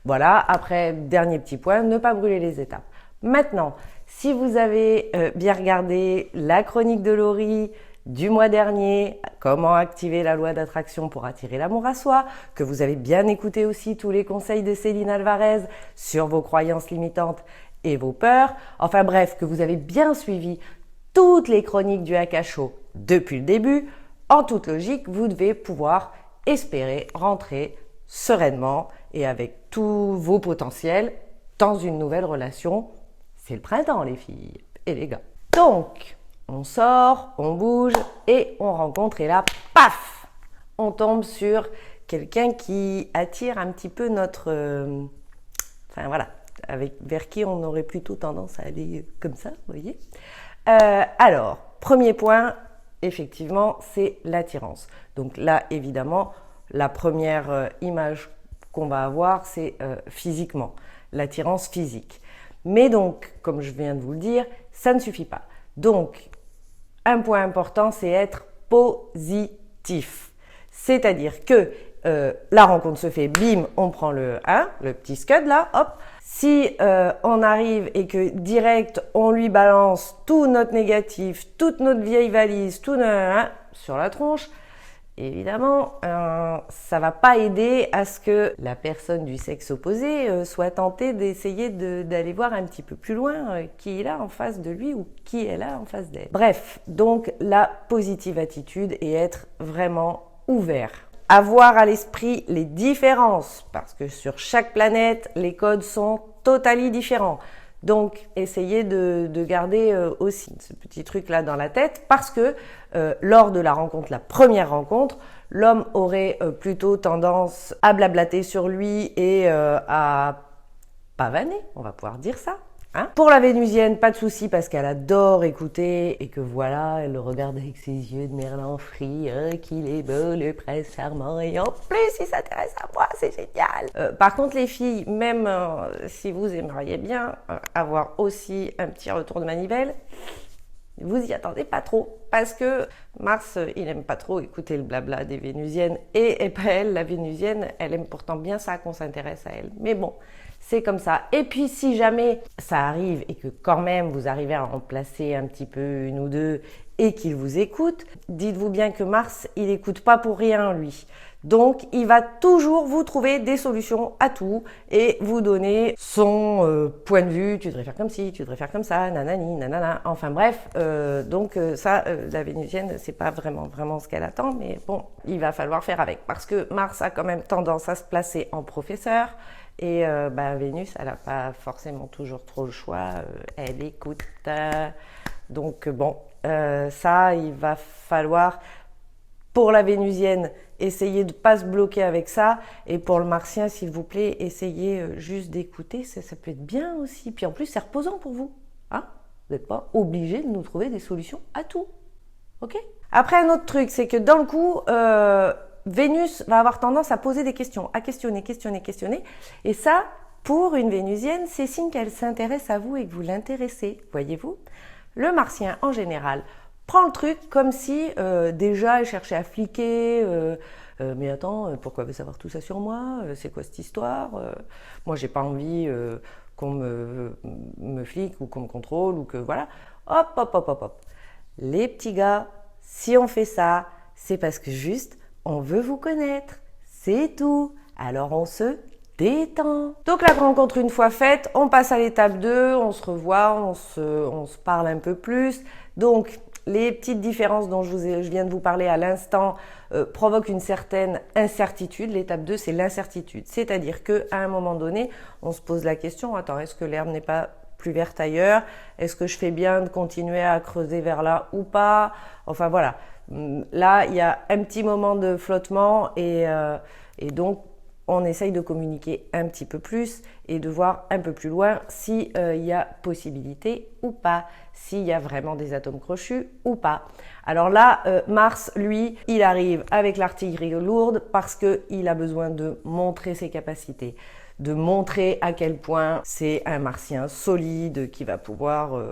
Speaker 7: Voilà, après, dernier petit point, ne pas brûler les étapes. Maintenant, si vous avez bien regardé la chronique de Laurie du mois dernier, comment activer la loi d'attraction pour attirer l'amour à soi, que vous avez bien écouté aussi tous les conseils de Céline Alvarez sur vos croyances limitantes et vos peurs, enfin bref, que vous avez bien suivi toutes les chroniques du Akasho depuis le début, en toute logique, vous devez pouvoir espérer rentrer sereinement et avec tous vos potentiels dans une nouvelle relation. C'est le printemps, les filles et les gars. Donc, on sort, on bouge et on rencontre et là, paf, on tombe sur quelqu'un qui attire un petit peu notre... enfin voilà, vers qui on aurait plutôt tendance à aller comme ça, vous voyez. Alors, premier point, effectivement, c'est l'attirance. Donc là, évidemment, la première image qu'on va avoir, c'est physiquement, l'attirance physique. Mais donc, comme je viens de vous le dire, ça ne suffit pas. Donc, un point important, c'est être positif. C'est-à-dire que la rencontre se fait, bim, on prend le petit scud là, hop. Si on arrive et que direct on lui balance tout notre négatif, toute notre vieille valise, tout sur la tronche, évidemment, ça va pas aider à ce que la personne du sexe opposé soit tentée d'essayer d'aller voir un petit peu plus loin qui est là en face de lui ou qui est là en face d'elle. Bref, donc la positive attitude et être vraiment ouvert. Avoir à l'esprit les différences, parce que sur chaque planète, les codes sont totalement différents. Donc, essayez de garder aussi ce petit truc-là dans la tête, parce que lors de la rencontre, la première rencontre, l'homme aurait plutôt tendance à blablater sur lui et à pavaner, on va pouvoir dire ça. Hein? Pour la vénusienne, pas de souci parce qu'elle adore écouter et que voilà, elle le regarde avec ses yeux de merlan frit, qu'il est beau le prince charmant et en plus il s'intéresse à moi, c'est génial. Par contre les filles, même si vous aimeriez bien avoir aussi un petit retour de manivelle, vous y attendez pas trop parce que Mars, il aime pas trop écouter le blabla des vénusiennes et pas elle, la vénusienne, elle aime pourtant bien ça qu'on s'intéresse à elle. Mais bon, c'est comme ça. Et puis si jamais ça arrive et que quand même vous arrivez à en placer un petit peu une ou deux et qu'il vous écoute, dites-vous bien que Mars, il écoute pas pour rien lui. Donc il va toujours vous trouver des solutions à tout et vous donner son point de vue, tu devrais faire comme ci, tu devrais faire comme ça, nanani, nanana, enfin bref. La vénusienne, c'est pas vraiment ce qu'elle attend, mais bon, il va falloir faire avec parce que Mars a quand même tendance à se placer en professeur. Et Vénus, elle n'a pas forcément toujours trop le choix, elle écoute. Donc ça, il va falloir, pour la vénusienne, essayer de ne pas se bloquer avec ça. Et pour le martien, s'il vous plaît, essayez juste d'écouter, ça peut être bien aussi. Puis en plus, c'est reposant pour vous. Hein, vous n'êtes pas obligé de nous trouver des solutions à tout. Ok ? Après, un autre truc, c'est que dans le coup... Vénus va avoir tendance à poser des questions, à questionner. Et ça, pour une vénusienne, c'est signe qu'elle s'intéresse à vous et que vous l'intéressez, voyez-vous. Le martien, en général, prend le truc comme si déjà elle cherchait à fliquer. Mais attends, pourquoi elle veut savoir tout ça sur moi? C'est quoi cette histoire? Moi, j'ai pas envie qu'on me flique ou qu'on me contrôle ou que voilà. Hop. Les petits gars, si on fait ça, c'est parce que juste... on veut vous connaître, c'est tout. Alors on se détend. Donc la rencontre une fois faite, on passe à l'étape 2, on se revoit, on se parle un peu plus. Donc les petites différences dont je viens de vous parler à l'instant provoquent une certaine incertitude. L'étape 2, c'est l'incertitude. C'est-à-dire qu'à un moment donné, on se pose la question, attends, est-ce que l'herbe n'est pas plus verte ailleurs? Est-ce que je fais bien de continuer à creuser vers là ou pas? Enfin voilà. Là, il y a un petit moment de flottement et donc on essaye de communiquer un petit peu plus et de voir un peu plus loin s'il y a possibilité ou pas, s'il y a vraiment des atomes crochus ou pas. Alors là, Mars, lui, il arrive avec l'artillerie lourde parce qu'il a besoin de montrer ses capacités, de montrer à quel point c'est un martien solide qui va pouvoir...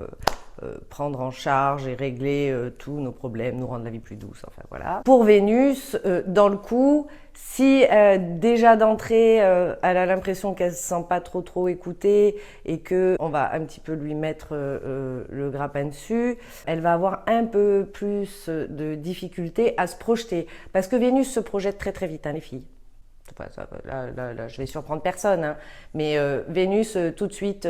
Speaker 7: prendre en charge et régler tous nos problèmes, nous rendre la vie plus douce, enfin voilà. Pour Vénus, dans le coup, si déjà d'entrée, elle a l'impression qu'elle se sent pas trop écoutée et que on va un petit peu lui mettre le grappin dessus, elle va avoir un peu plus de difficulté à se projeter. Parce que Vénus se projette très vite, hein, les filles. Là, je vais surprendre personne, hein. Mais Vénus, tout de suite,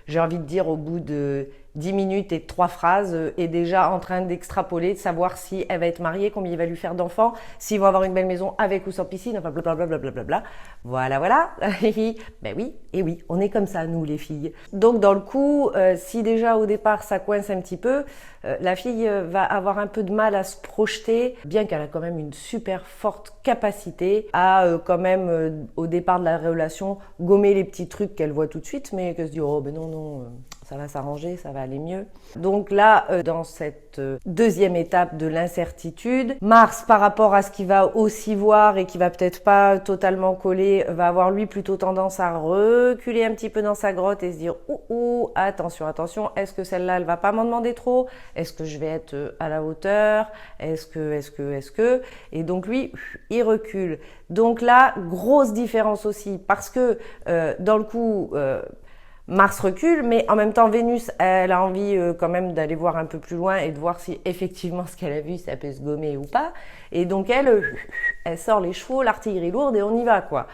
Speaker 7: j'ai envie de dire au bout de 10 minutes et 3 phrases, est déjà en train d'extrapoler, de savoir si elle va être mariée, combien il va lui faire d'enfants, s'ils vont avoir une belle maison avec ou sans piscine, enfin blablabla. Voilà. Ben oui, et oui, on est comme ça, nous les filles. Donc dans le coup, si déjà au départ ça coince un petit peu, la fille va avoir un peu de mal à se projeter, bien qu'elle a quand même une super forte capacité à quand même, au départ de la relation, gommer les petits trucs qu'elle voit tout de suite, mais qu'elle se dit « Oh ben non, ça va s'arranger, ça va aller mieux ». Donc là, dans cette deuxième étape de l'incertitude, Mars, par rapport à ce qu'il va aussi voir et qui va peut-être pas totalement coller, va avoir lui plutôt tendance à reculer un petit peu dans sa grotte et se dire « Oh, attention, est-ce que celle-là, elle va pas m'en demander trop? Est-ce que je vais être à la hauteur? Est-ce que ?» Et donc lui, il recule. Donc là, grosse différence aussi, parce que dans le coup, Mars recule, mais en même temps, Vénus, elle a envie quand même d'aller voir un peu plus loin et de voir si effectivement ce qu'elle a vu, ça peut se gommer ou pas. Et donc, elle sort les chevaux, l'artillerie lourde et on y va, quoi.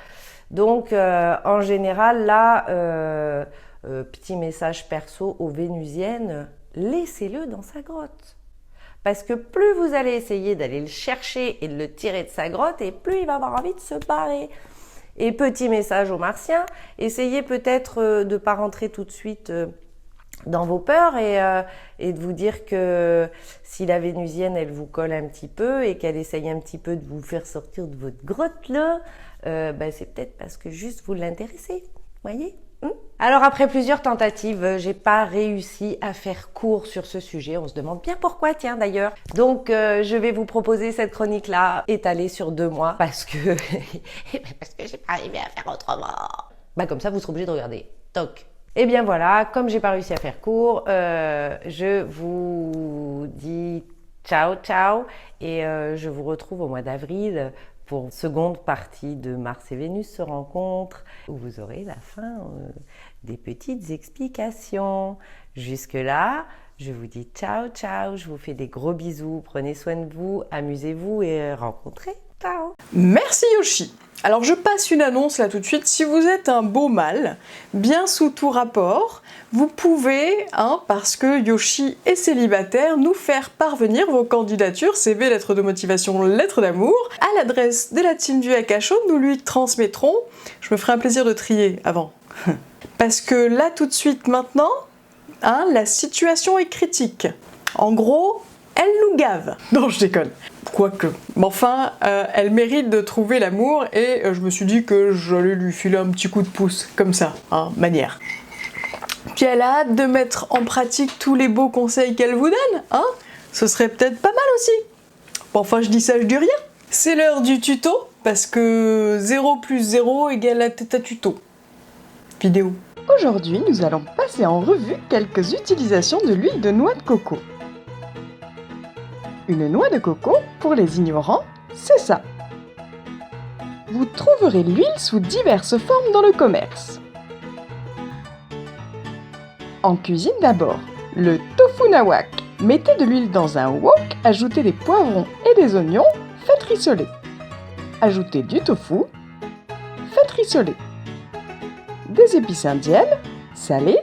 Speaker 7: Donc, en général, là, petit message perso aux Vénusiennes, laissez-le dans sa grotte. Parce que plus vous allez essayer d'aller le chercher et de le tirer de sa grotte, et plus il va avoir envie de se barrer. Et petit message aux Martiens, essayez peut-être de ne pas rentrer tout de suite dans vos peurs et de vous dire que si la Vénusienne, elle vous colle un petit peu et qu'elle essaye un petit peu de vous faire sortir de votre grotte là, c'est peut-être parce que juste vous l'intéressez, voyez ? Alors après plusieurs tentatives, j'ai pas réussi à faire court sur ce sujet. On se demande bien pourquoi, tiens d'ailleurs. Donc je vais vous proposer cette chronique-là étalée sur 2 mois parce que j'ai pas arrivé à faire autrement. Comme ça, vous serez obligé de regarder. Toc. Et bien voilà, comme j'ai pas réussi à faire court, je vous dis ciao ciao et je vous retrouve au mois d'avril pour une seconde partie de Mars et Vénus se rencontrent, où vous aurez la fin des petites explications. Jusque-là, je vous dis ciao, ciao, je vous fais des gros bisous, prenez soin de vous, amusez-vous et rencontrez. Ciao.
Speaker 1: Merci Yoshi. Alors je passe une annonce là tout de suite, si vous êtes un beau mâle, bien sous tout rapport, vous pouvez, parce que Yoshi est célibataire, nous faire parvenir vos candidatures, CV, lettres de motivation, lettres d'amour, à l'adresse de la team du Akasho, nous lui transmettrons, je me ferai un plaisir de trier avant. Parce que là tout de suite maintenant, la situation est critique. En gros, elle nous gave. Non, je déconne. Quoique. Mais enfin, elle mérite de trouver l'amour et je me suis dit que j'allais lui filer un petit coup de pouce, comme ça, manière. Puis elle a hâte de mettre en pratique tous les beaux conseils qu'elle vous donne, Ce serait peut-être pas mal aussi. Bon, enfin, je dis ça, je dis rien. C'est l'heure du tuto, parce que 0 plus 0 égale la tête à tuto. Vidéo. Aujourd'hui, nous allons passer en revue quelques utilisations de l'huile de noix de coco. Une noix de coco, pour les ignorants, c'est ça. Vous trouverez l'huile sous diverses formes dans le commerce. En cuisine d'abord, le tofu nawak. Mettez de l'huile dans un wok, ajoutez des poivrons et des oignons, faites rissoler. Ajoutez du tofu, faites rissoler. Des épices indiennes, salées.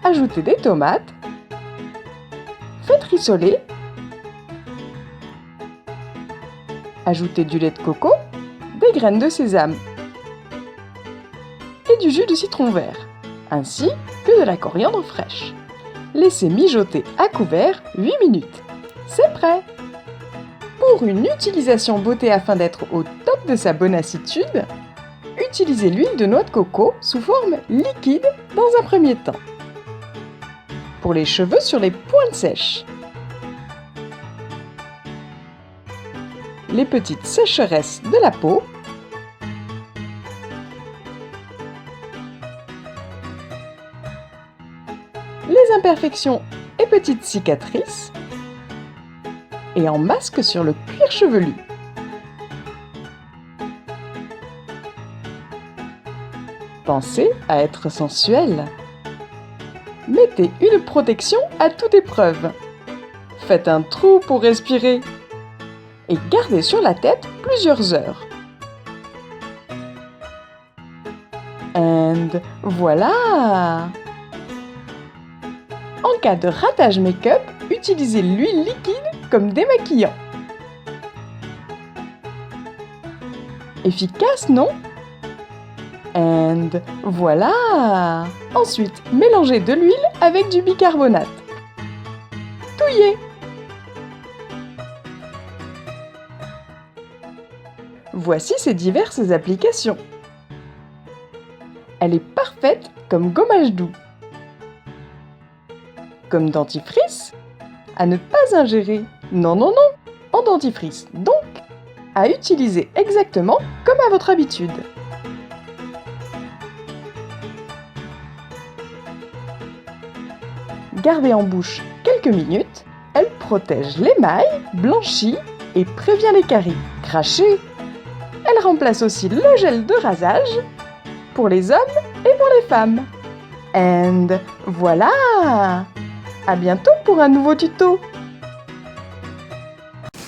Speaker 1: Ajoutez des tomates, faites rissoler. Ajoutez du lait de coco, des graines de sésame et du jus de citron vert, ainsi que de la coriandre fraîche. Laissez mijoter à couvert 8 minutes. C'est prêt! Pour une utilisation beauté afin d'être au top de sa bonassitude, utilisez l'huile de noix de coco sous forme liquide dans un premier temps. Pour les cheveux sur les pointes sèches. Les petites sécheresses de la peau. Les imperfections et petites cicatrices. Et en masque sur le cuir chevelu. Pensez à être sensuel. Mettez une protection à toute épreuve. Faites un trou pour respirer. Et gardez sur la tête plusieurs heures. And voilà! En cas de ratage make-up, utilisez l'huile liquide comme démaquillant. Efficace, non? And voilà! Ensuite, mélangez de l'huile avec du bicarbonate. Touillez! Voici ses diverses applications. Elle est parfaite comme gommage doux. Comme dentifrice, à ne pas ingérer. Non, non, non, en dentifrice. Donc, à utiliser exactement comme à votre habitude. Gardez en bouche quelques minutes, elle protège l'émail, blanchit et prévient les caries. Crachez! Elle remplace aussi le gel de rasage pour les hommes et pour les femmes. And voilà! À bientôt pour un nouveau tuto!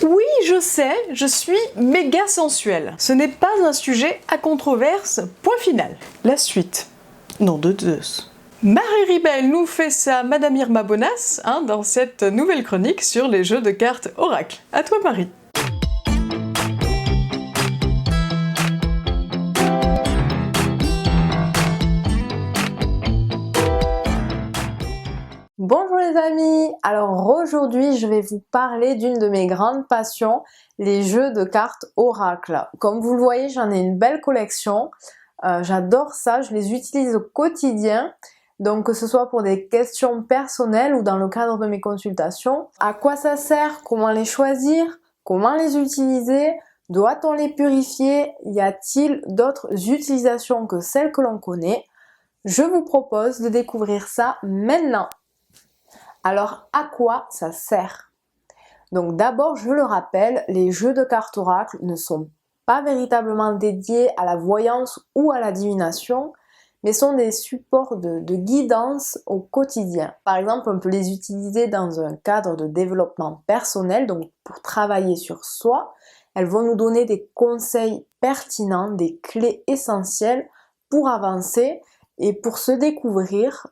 Speaker 1: Oui, je sais, je suis méga sensuelle. Ce n'est pas un sujet à controverse, point final. La suite. Non de Zeus. Marie Ribel nous fait ça, Madame Irma Bonas, dans cette nouvelle chronique sur les jeux de cartes Oracle. À toi Marie.
Speaker 8: Bonjour les amis, alors aujourd'hui je vais vous parler d'une de mes grandes passions, les jeux de cartes Oracle. Comme vous le voyez, j'en ai une belle collection, j'adore ça, je les utilise au quotidien, donc que ce soit pour des questions personnelles ou dans le cadre de mes consultations. À quoi ça sert? Comment les choisir? Comment les utiliser? Doit-on les purifier? Y a-t-il d'autres utilisations que celles que l'on connaît? Je vous propose de découvrir ça maintenant. Alors, à quoi ça sert? Donc d'abord, je le rappelle, les jeux de cartes Oracle ne sont pas véritablement dédiés à la voyance ou à la divination, mais sont des supports de guidance au quotidien. Par exemple, on peut les utiliser dans un cadre de développement personnel, donc pour travailler sur soi. Elles vont nous donner des conseils pertinents, des clés essentielles pour avancer et pour se découvrir.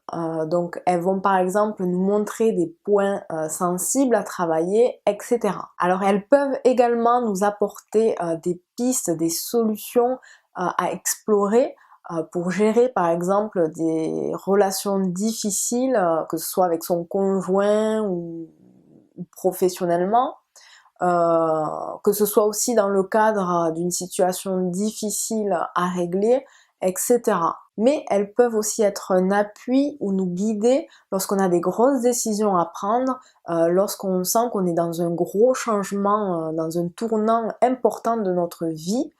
Speaker 8: Donc elles vont par exemple nous montrer des points sensibles à travailler, etc. Alors elles peuvent également nous apporter des pistes, des solutions à explorer pour gérer par exemple des relations difficiles, que ce soit avec son conjoint ou professionnellement, que ce soit aussi dans le cadre d'une situation difficile à régler, etc. Mais elles peuvent aussi être un appui ou nous guider lorsqu'on a des grosses décisions à prendre, lorsqu'on sent qu'on est dans un gros changement, dans un tournant important de notre vie,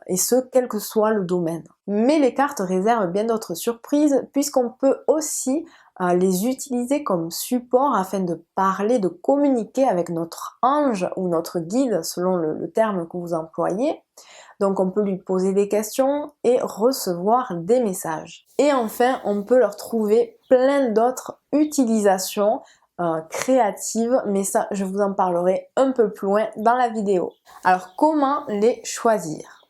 Speaker 8: et ce, quel que soit le domaine. Mais les cartes réservent bien d'autres surprises, puisqu'on peut aussi les utiliser comme support afin de parler, de communiquer avec notre ange ou notre guide, selon le terme que vous employez. Donc on peut lui poser des questions et recevoir des messages. Et enfin, on peut leur trouver plein d'autres utilisations créatives, mais ça je vous en parlerai un peu plus loin dans la vidéo. Alors comment les choisir?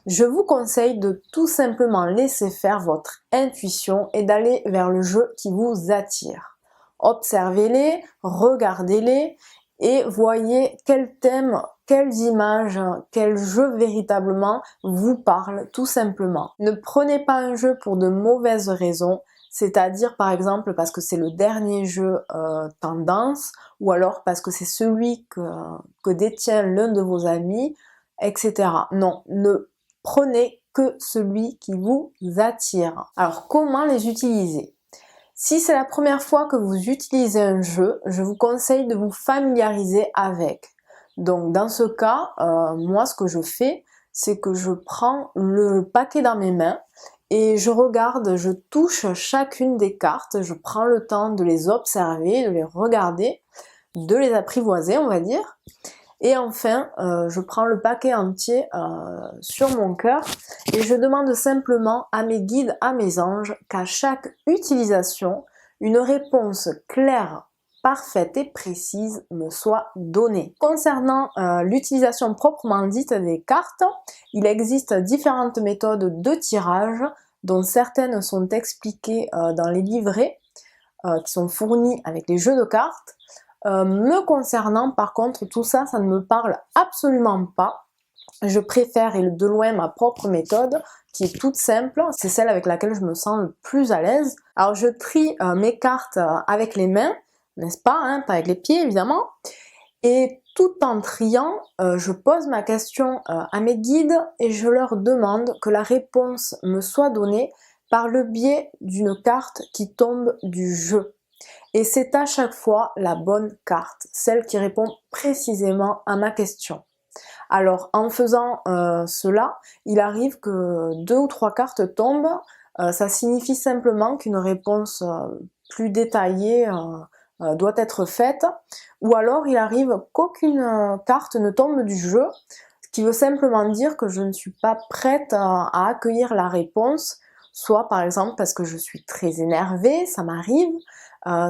Speaker 8: Je vous conseille de tout simplement laisser faire votre intuition et d'aller vers le jeu qui vous attire. Observez-les, regardez-les et voyez quel thème, quelles images, quel jeu véritablement vous parle tout simplement. Ne prenez pas un jeu pour de mauvaises raisons, c'est-à-dire par exemple parce que c'est le dernier jeu tendance, ou alors parce que c'est celui que détient l'un de vos amis, etc. Non, ne prenez que celui qui vous attire. Alors comment les utiliser? Si c'est la première fois que vous utilisez un jeu, je vous conseille de vous familiariser avec. Donc dans ce cas, moi ce que je fais, c'est que je prends le paquet dans mes mains et je regarde, je touche chacune des cartes, je prends le temps de les observer, de les regarder, de les apprivoiser on va dire. Et enfin, je prends le paquet entier sur mon cœur et je demande simplement à mes guides, à mes anges, qu'à chaque utilisation, une réponse claire, parfaite et précise me soit donnée. Concernant l'utilisation proprement dite des cartes, il existe différentes méthodes de tirage, dont certaines sont expliquées dans les livrets qui sont fournis avec les jeux de cartes. Me concernant, par contre, tout ça, ça ne me parle absolument pas. Je préfère, et de loin, ma propre méthode, qui est toute simple. C'est celle avec laquelle je me sens le plus à l'aise. Alors, je trie mes cartes avec les mains, n'est-ce pas, pas avec les pieds, évidemment. Et tout en triant, je pose ma question à mes guides et je leur demande que la réponse me soit donnée par le biais d'une carte qui tombe du jeu. Et c'est à chaque fois la bonne carte, celle qui répond précisément à ma question. Alors en faisant cela, il arrive que 2 ou 3 cartes tombent, ça signifie simplement qu'une réponse plus détaillée doit être faite, ou alors il arrive qu'aucune carte ne tombe du jeu, ce qui veut simplement dire que je ne suis pas prête à accueillir la réponse, soit par exemple parce que je suis très énervée, ça m'arrive,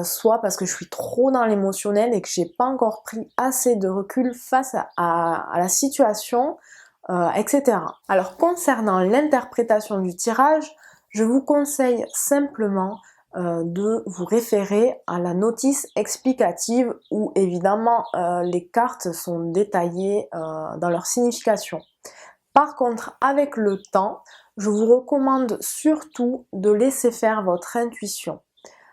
Speaker 8: soit parce que je suis trop dans l'émotionnel et que j'ai pas encore pris assez de recul face à la situation, etc. Alors concernant l'interprétation du tirage, je vous conseille simplement de vous référer à la notice explicative où évidemment les cartes sont détaillées dans leur signification. Par contre, avec le temps, je vous recommande surtout de laisser faire votre intuition.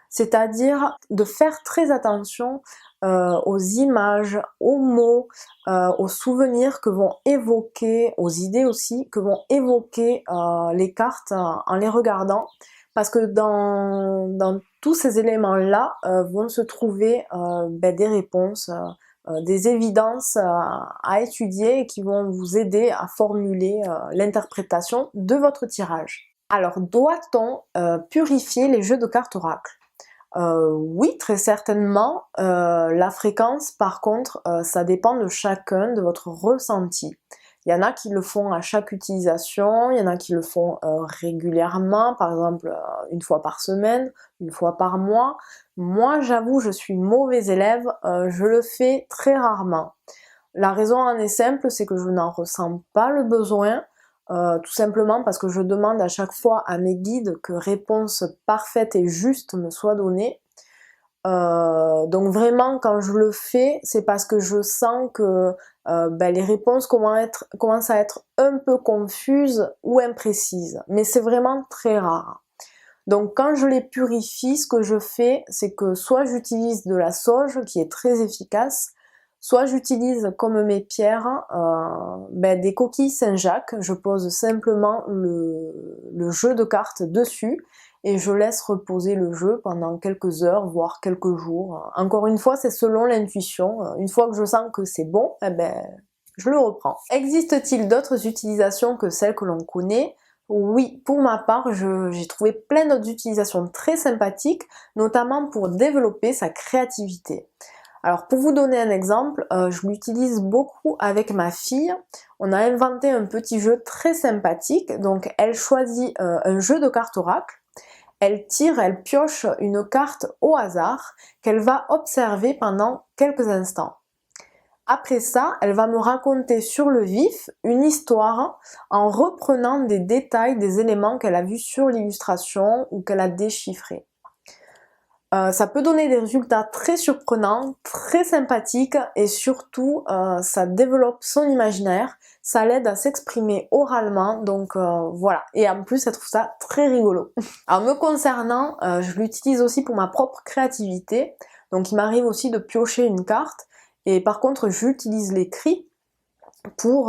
Speaker 8: C'est-à-dire de faire très attention aux images, aux mots, aux souvenirs que vont évoquer, aux idées aussi, que vont évoquer les cartes en les regardant. Parce que dans tous ces éléments-là vont se trouver des réponses, des évidences à étudier et qui vont vous aider à formuler l'interprétation de votre tirage. Alors, doit-on purifier les jeux de cartes oracle ? Oui, très certainement. La fréquence, par contre, ça dépend de chacun, de votre ressenti. Il y en a qui le font à chaque utilisation, il y en a qui le font régulièrement, par exemple une fois par semaine, une fois par mois. Moi, j'avoue, je suis mauvais élève, je le fais très rarement. La raison en est simple, c'est que je n'en ressens pas le besoin, tout simplement parce que je demande à chaque fois à mes guides que réponse parfaite et juste me soit donnée. Donc vraiment quand je le fais, c'est parce que je sens que les réponses commencent à être un peu confuses ou imprécises, mais c'est vraiment très rare. Donc quand je les purifie, ce que je fais, c'est que soit j'utilise de la sauge qui est très efficace, soit j'utilise comme mes pierres des coquilles Saint-Jacques, je pose simplement le jeu de cartes dessus et je laisse reposer le jeu pendant quelques heures, voire quelques jours. Encore une fois, c'est selon l'intuition. Une fois que je sens que c'est bon, je le reprends. Existe-t-il d'autres utilisations que celles que l'on connaît ? Oui, pour ma part, j'ai trouvé plein d'autres utilisations très sympathiques, notamment pour développer sa créativité. Alors pour vous donner un exemple, je l'utilise beaucoup avec ma fille. On a inventé un petit jeu très sympathique. Donc elle choisit un jeu de cartes oracle. Elle tire, elle pioche une carte au hasard qu'elle va observer pendant quelques instants. Après ça, elle va me raconter sur le vif une histoire en reprenant des détails, des éléments qu'elle a vus sur l'illustration ou qu'elle a déchiffrés. Ça peut donner des résultats très surprenants, très sympathiques et surtout ça développe son imaginaire, ça l'aide à s'exprimer oralement, donc voilà. Et en plus elle trouve ça très rigolo. Alors me concernant, je l'utilise aussi pour ma propre créativité, donc il m'arrive aussi de piocher une carte et par contre j'utilise l'écrit pour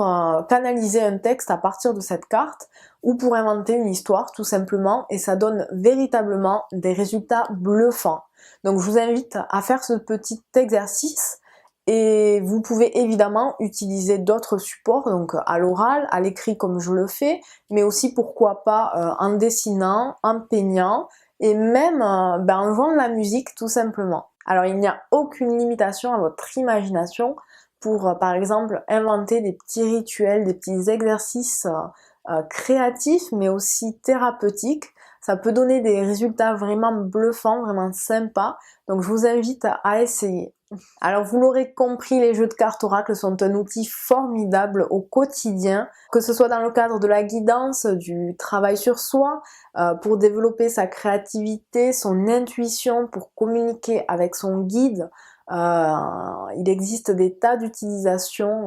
Speaker 8: canaliser un texte à partir de cette carte ou pour inventer une histoire tout simplement et ça donne véritablement des résultats bluffants. Donc je vous invite à faire ce petit exercice et vous pouvez évidemment utiliser d'autres supports, donc à l'oral, à l'écrit comme je le fais, mais aussi pourquoi pas en dessinant, en peignant et même en jouant de la musique tout simplement. Alors il n'y a aucune limitation à votre imagination pour par exemple inventer des petits rituels, des petits exercices créatifs mais aussi thérapeutiques. Ça peut donner des résultats vraiment bluffants, vraiment sympas. Donc je vous invite à essayer. Alors vous l'aurez compris, les jeux de cartes oracle sont un outil formidable au quotidien, que ce soit dans le cadre de la guidance, du travail sur soi, pour développer sa créativité, son intuition, pour communiquer avec son guide. Il existe des tas d'utilisations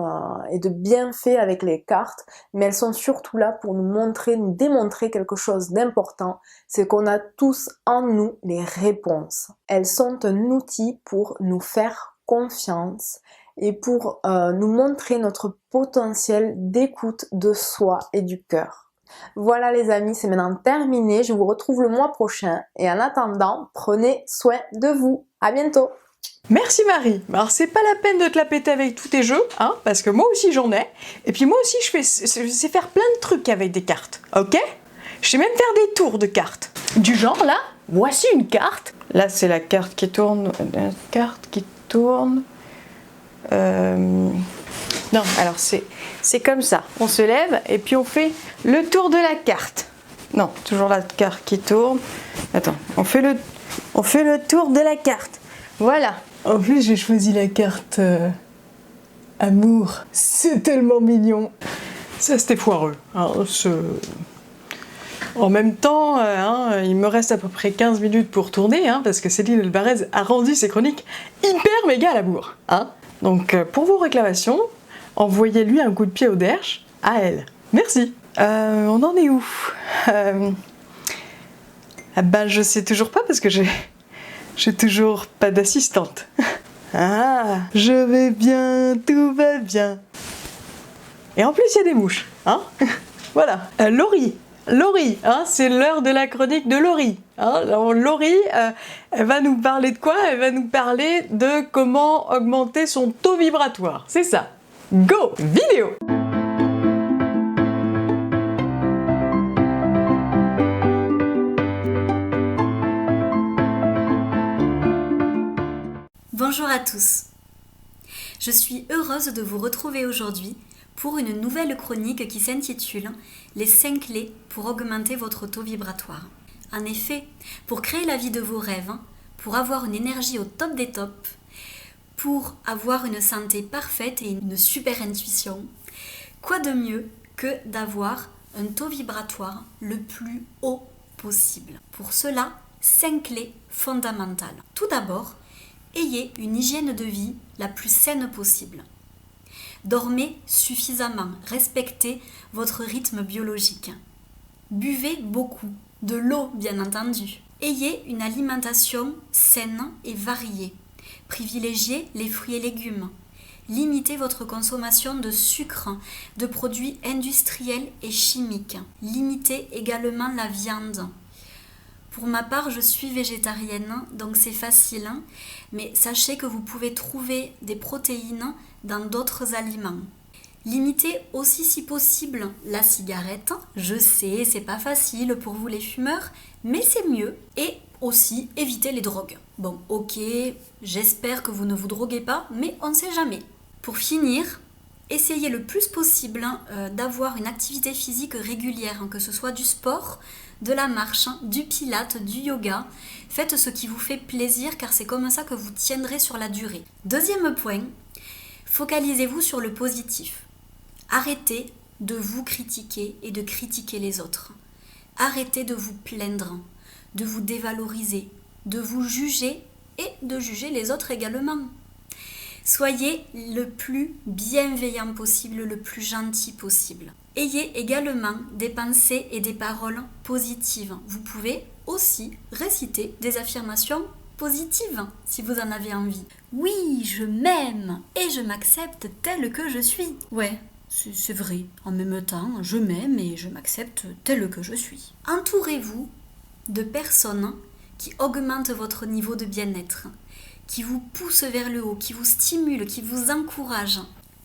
Speaker 8: et de bienfaits avec les cartes, mais elles sont surtout là pour nous démontrer quelque chose d'important, c'est qu'on a tous en nous les réponses. Elles sont un outil pour nous faire confiance et pour nous montrer notre potentiel d'écoute de soi et du cœur. Voilà les amis, c'est maintenant terminé, je vous retrouve le mois prochain et en attendant, prenez soin de vous. À bientôt.
Speaker 1: Merci Marie. Alors c'est pas la peine de te la péter avec tous tes jeux, hein, parce que moi aussi j'en ai. Et puis moi aussi je sais faire plein de trucs avec des cartes, ok ? Je sais même faire des tours de cartes. Du genre là, voici une carte. Là c'est la carte qui tourne, Non, alors c'est comme ça. On se lève et puis on fait le tour de la carte. Non, toujours la carte qui tourne. Attends, on fait le tour de la carte. Voilà. En plus, j'ai choisi la carte amour. C'est tellement mignon. Ça, c'était foireux. Hein, En même temps, il me reste à peu près 15 minutes pour tourner, parce que Céline Alvarez a rendu ses chroniques hyper méga à la bourre. Donc, pour vos réclamations, envoyez-lui un coup de pied au derche à elle. Merci. On en est où? Je sais toujours pas parce que j'ai toujours pas d'assistante. Je vais bien, tout va bien. Et en plus, il y a des mouches. Voilà. Laurie, c'est l'heure de la chronique de Laurie. Alors, Laurie, elle va nous parler de quoi? Elle va nous parler de comment augmenter son taux vibratoire. C'est ça. Go! Vidéo!
Speaker 9: Bonjour à tous. Je suis heureuse de vous retrouver aujourd'hui pour une nouvelle chronique qui s'intitule « Les 5 clés pour augmenter votre taux vibratoire ». En effet, pour créer la vie de vos rêves, pour avoir une énergie au top des tops, pour avoir une santé parfaite et une super intuition, quoi de mieux que d'avoir un taux vibratoire le plus haut possible. Pour cela, 5 clés fondamentales. Tout d'abord, ayez une hygiène de vie la plus saine possible. Dormez suffisamment, respectez votre rythme biologique. Buvez beaucoup, de l'eau bien entendu. Ayez une alimentation saine et variée. Privilégiez les fruits et légumes. Limitez votre consommation de sucre, de produits industriels et chimiques. Limitez également la viande. Pour ma part, je suis végétarienne, donc c'est facile, mais sachez que vous pouvez trouver des protéines dans d'autres aliments. Limitez aussi si possible la cigarette. Je sais, c'est pas facile pour vous les fumeurs, mais c'est mieux. Et aussi évitez les drogues. Bon, ok, j'espère que vous ne vous droguez pas, mais on ne sait jamais. Pour finir, essayez le plus possible d'avoir une activité physique régulière, que ce soit du sport, de la marche, du pilate, du yoga. Faites ce qui vous fait plaisir car c'est comme ça que vous tiendrez sur la durée. Deuxième point, focalisez-vous sur le positif. Arrêtez de vous critiquer et de critiquer les autres. Arrêtez de vous plaindre, de vous dévaloriser, de vous juger et de juger les autres également. Soyez le plus bienveillant possible, le plus gentil possible. Ayez également des pensées et des paroles positives. Vous pouvez aussi réciter des affirmations positives si vous en avez envie. Oui, je m'aime et je m'accepte telle que je suis. Ouais, c'est vrai. En même temps, je m'aime et je m'accepte telle que je suis. Entourez-vous de personnes qui augmentent votre niveau de bien-être, qui vous poussent vers le haut, qui vous stimulent, qui vous encouragent.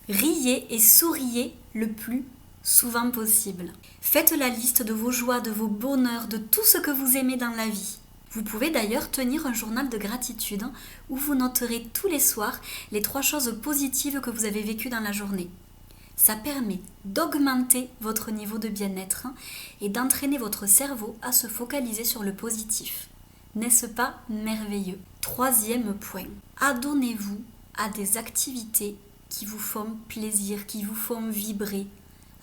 Speaker 9: Riez et souriez le plus souvent possible. Faites la liste de vos joies, de vos bonheurs, de tout ce que vous aimez dans la vie. Vous pouvez d'ailleurs tenir un journal de gratitude où vous noterez tous les soirs les 3 choses positives que vous avez vécues dans la journée. Ça permet d'augmenter votre niveau de bien-être et d'entraîner votre cerveau à se focaliser sur le positif. N'est-ce pas merveilleux? 3e point. Adonnez-vous à des activités qui vous font plaisir, qui vous font vibrer,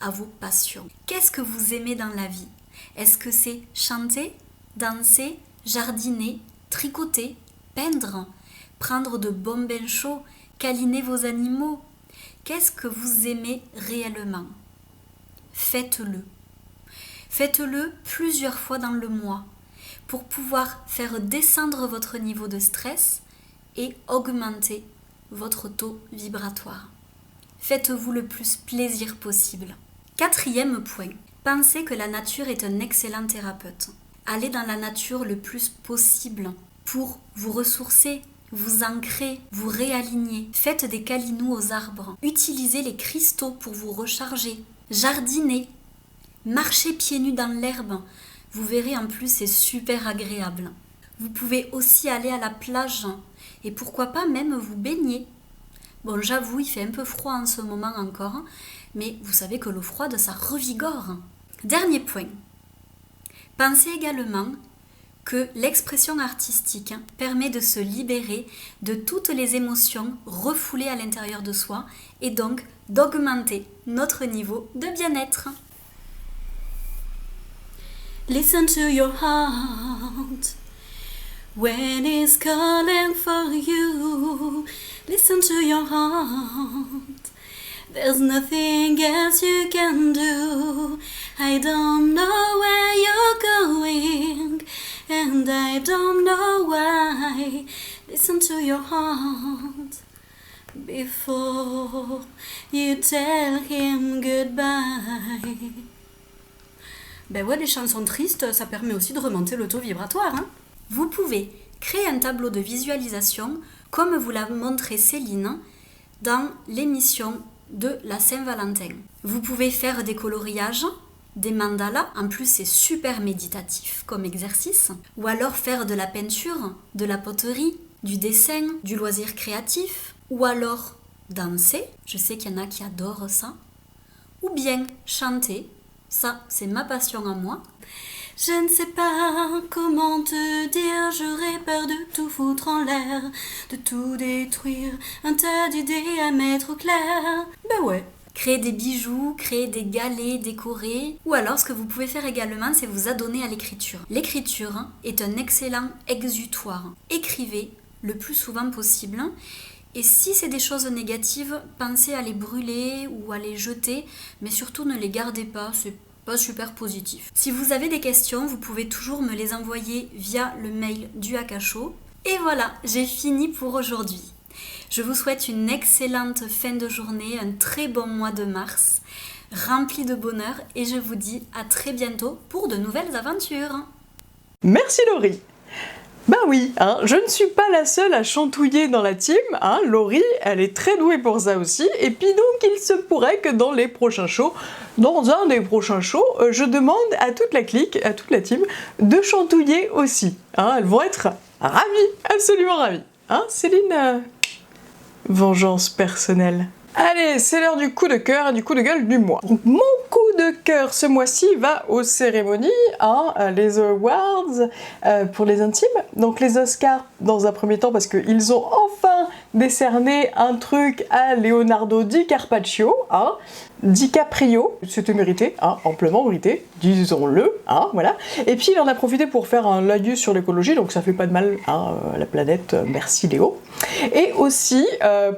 Speaker 9: à vos passions. Qu'est-ce que vous aimez dans la vie? Est-ce que c'est chanter, danser, jardiner, tricoter, peindre, prendre de bons bains chauds, câliner vos animaux? Qu'est-ce que vous aimez réellement? Faites-le. Faites-le plusieurs fois dans le mois pour pouvoir faire descendre votre niveau de stress et augmenter votre taux vibratoire. Faites-vous le plus plaisir possible. 4e point. Pensez que la nature est un excellent thérapeute. Allez dans la nature le plus possible pour vous ressourcer, vous ancrer, vous réaligner. Faites des câlinous aux arbres. Utilisez les cristaux pour vous recharger. Jardinez. Marchez pieds nus dans l'herbe. Vous verrez, en plus, c'est super agréable. Vous pouvez aussi aller à la plage et pourquoi pas même vous baigner. Bon, j'avoue, il fait un peu froid en ce moment encore, mais vous savez que l'eau froide, ça revigore. Dernier point. Pensez également que l'expression artistique permet de se libérer de toutes les émotions refoulées à l'intérieur de soi et donc d'augmenter notre niveau de bien-être. Listen to your heart when it's calling for you. Listen to your heart. There's nothing else you can do. I don't know where you're going, and I don't know why. Listen to your heart before you tell him goodbye. Ben ouais, les chansons tristes, ça permet aussi de remonter le taux vibratoire. Hein. Vous pouvez créer un tableau de visualisation comme vous l'a montré Céline dans l'émission de la Saint-Valentin. Vous pouvez faire des coloriages, des mandalas, en plus c'est super méditatif comme exercice, ou alors faire de la peinture, de la poterie, du dessin, du loisir créatif, ou alors danser, je sais qu'il y en a qui adorent ça, ou bien chanter, ça c'est ma passion à moi. Je ne sais pas comment te dire, j'aurais peur de tout foutre en l'air, de tout détruire, un tas d'idées à mettre au clair. Ben ouais. Créer des bijoux, créer des galets décorés, ou alors ce que vous pouvez faire également, c'est vous adonner à l'écriture. L'écriture est un excellent exutoire. Écrivez le plus souvent possible. Et si c'est des choses négatives, pensez à les brûler ou à les jeter, mais surtout ne les gardez pas, c'est pas super positif. Si vous avez des questions, vous pouvez toujours me les envoyer via le mail du Akasho. Et voilà, j'ai fini pour aujourd'hui. Je vous souhaite une excellente fin de journée, un très bon mois de mars, rempli de bonheur, et je vous dis à très bientôt pour de nouvelles aventures.
Speaker 1: Merci Laurie. Ben oui, je ne suis pas la seule à chantouiller dans la team, Laurie, elle est très douée pour ça aussi, et puis donc il se pourrait que dans un des prochains shows, je demande à toute la clique, à toute la team, de chantouiller aussi. Elles vont être ravies, absolument ravies. Céline, vengeance personnelle. Allez, c'est l'heure du coup de cœur et du coup de gueule du mois. Donc, mon coup de cœur ce mois-ci va aux cérémonies, les awards pour les intimes. Donc les Oscars dans un premier temps parce qu'ils ont enfin décerné un truc à Leonardo DiCaprio, DiCaprio, c'était mérité, amplement mérité, disons-le, voilà. Et puis il en a profité pour faire un laïus sur l'écologie, donc ça fait pas de mal à la planète, merci Léo. Et aussi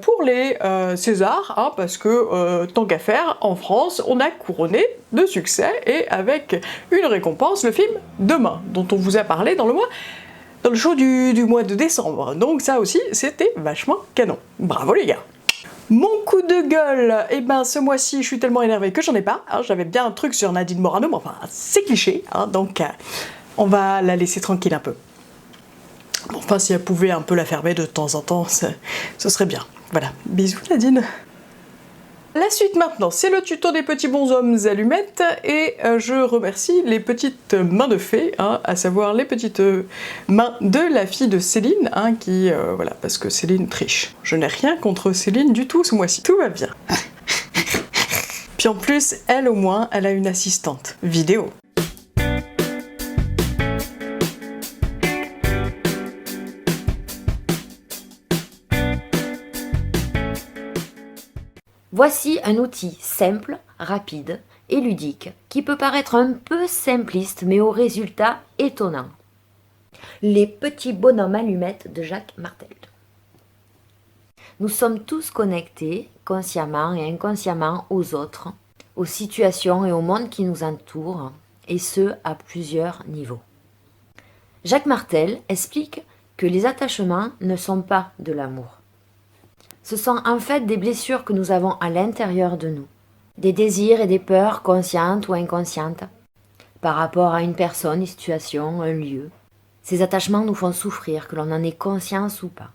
Speaker 1: pour les Césars, parce que tant qu'à faire, en France, on a couronné de succès, et avec une récompense, le film Demain, dont on vous a parlé dans le show du mois de décembre. Donc ça aussi, c'était vachement canon. Bravo les gars. Mon coup de gueule, ce mois-ci, je suis tellement énervée que j'en ai pas. J'avais bien un truc sur Nadine Morano, mais enfin, c'est cliché, donc on va la laisser tranquille un peu. Bon, enfin, si elle pouvait un peu la fermer de temps en temps, ce serait bien. Voilà, bisous Nadine. La suite maintenant, c'est le tuto des petits bonshommes allumettes, et je remercie les petites mains de fée, à savoir les petites mains de la fille de Céline, qui, voilà, parce que Céline triche. Je n'ai rien contre Céline du tout ce mois-ci, tout va bien. Puis en plus, elle au moins, elle a une assistante vidéo.
Speaker 3: Voici un outil simple, rapide et ludique qui peut paraître un peu simpliste mais au résultat étonnant. Les petits bonhommes allumettes de Jacques Martel. Nous sommes tous connectés, consciemment et inconsciemment, aux autres, aux situations et au monde qui nous entoure, et ce à plusieurs niveaux. Jacques Martel explique que les attachements ne sont pas de l'amour. Ce sont en fait des blessures que nous avons à l'intérieur de nous, des désirs et des peurs conscientes ou inconscientes, par rapport à une personne, une situation, un lieu. Ces attachements nous font souffrir, que l'on en ait conscience ou pas.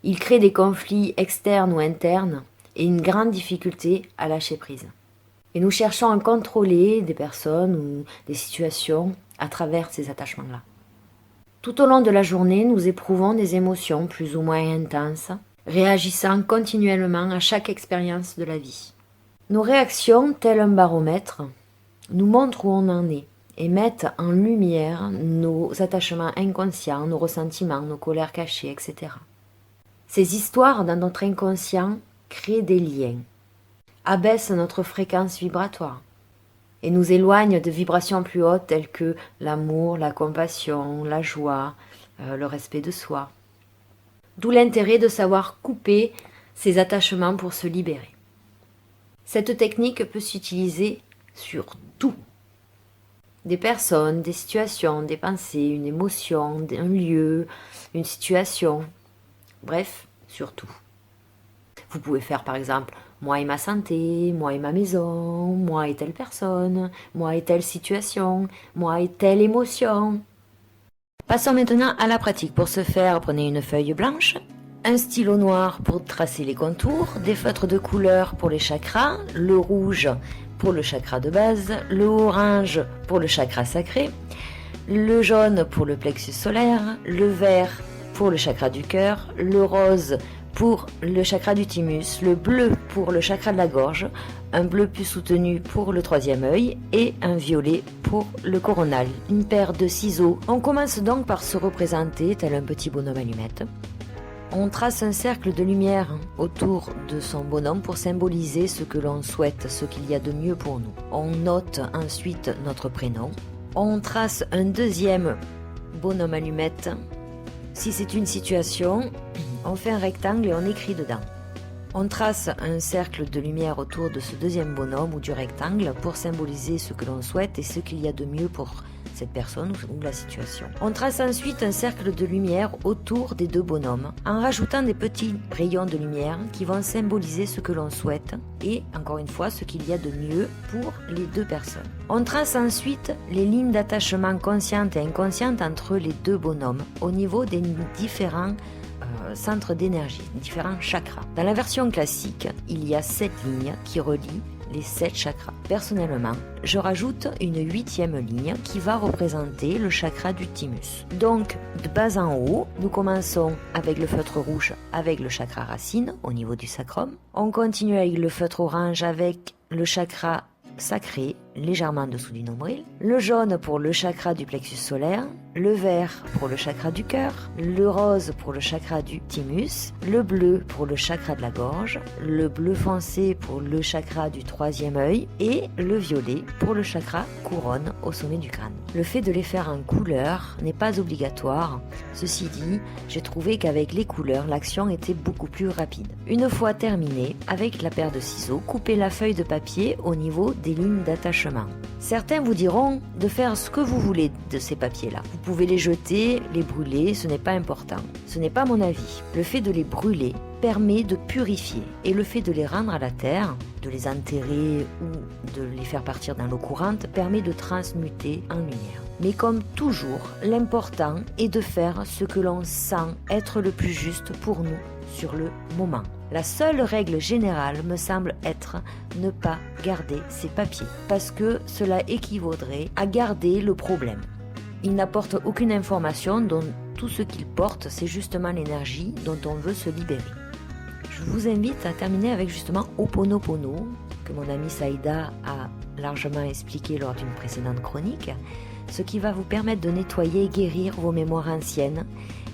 Speaker 3: Ils créent des conflits externes ou internes et une grande difficulté à lâcher prise. Et nous cherchons à contrôler des personnes ou des situations à travers ces attachements-là. Tout au long de la journée, nous éprouvons des émotions plus ou moins intenses, réagissant continuellement à chaque expérience de la vie. Nos réactions, tel un baromètre, nous montrent où on en est et mettent en lumière nos attachements inconscients, nos ressentiments, nos colères cachées, etc. Ces histoires dans notre inconscient créent des liens, abaissent notre fréquence vibratoire et nous éloignent de vibrations plus hautes telles que l'amour, la compassion, la joie, le respect de soi. D'où l'intérêt de savoir couper ces attachements pour se libérer. Cette technique peut s'utiliser sur tout. Des personnes, des situations, des pensées, une émotion, un lieu, une situation, bref, sur tout. Vous pouvez faire par exemple « moi et ma santé »,« moi et ma maison »,« moi et telle personne »,« moi et telle situation »,« moi et telle émotion ». Passons maintenant à la pratique. Pour ce faire, prenez une feuille blanche, un stylo noir pour tracer les contours, des feutres de couleur pour les chakras, le rouge pour le chakra de base, le orange pour le chakra sacré, le jaune pour le plexus solaire, le vert pour le chakra du cœur, le rose pour le chakra du thymus, le bleu pour le chakra de la gorge, un bleu plus soutenu pour le troisième œil et un violet pour le coronal. Une paire de ciseaux. On commence donc par se représenter tel un petit bonhomme allumette. On trace un cercle de lumière autour de son bonhomme pour symboliser ce que l'on souhaite, ce qu'il y a de mieux pour nous. On note ensuite notre prénom. On trace un deuxième bonhomme allumette. Si c'est une situation, on fait un rectangle et on écrit dedans. On trace un cercle de lumière autour de ce deuxième bonhomme ou du rectangle pour symboliser ce que l'on souhaite et ce qu'il y a de mieux pour cette personne ou la situation. On trace ensuite un cercle de lumière autour des deux bonhommes en rajoutant des petits rayons de lumière qui vont symboliser ce que l'on souhaite et, encore une fois, ce qu'il y a de mieux pour les deux personnes. On trace ensuite les lignes d'attachement conscientes et inconscientes entre les deux bonhommes au niveau des différents centres d'énergie, différents chakras. Dans la version classique, il y a 7 lignes qui relient les 7 chakras. Personnellement, je rajoute une 8e ligne qui va représenter le chakra du thymus. Donc, de bas en haut, nous commençons avec le feutre rouge avec le chakra racine au niveau du sacrum. On continue avec le feutre orange avec le chakra sacré, légèrement en dessous du nombril, le jaune pour le chakra du plexus solaire, le vert pour le chakra du cœur, le rose pour le chakra du thymus, le bleu pour le chakra de la gorge, le bleu foncé pour le chakra du troisième œil et le violet pour le chakra couronne au sommet du crâne. Le fait de les faire en couleur n'est pas obligatoire. Ceci dit, j'ai trouvé qu'avec les couleurs, l'action était beaucoup plus rapide. Une fois terminé, avec la paire de ciseaux, coupez la feuille de papier au niveau des lignes d'attachement. Certains vous diront de faire ce que vous voulez de ces papiers-là. Vous pouvez les jeter, les brûler, ce n'est pas important. Ce n'est pas mon avis. Le fait de les brûler permet de purifier et le fait de les rendre à la terre, de les enterrer ou de les faire partir dans l'eau courante permet de transmuter en lumière. Mais comme toujours, l'important est de faire ce que l'on sent être le plus juste pour nous sur le moment. La seule règle générale me semble être ne pas garder ces papiers, parce que cela équivaudrait à garder le problème. Ils n'apportent aucune information, dont tout ce qu'ils portent, c'est justement l'énergie dont on veut se libérer. Je vous invite à terminer avec justement Ho'oponopono, que mon amie Saïda a largement expliqué lors d'une précédente chronique, ce qui va vous permettre de nettoyer et guérir vos mémoires anciennes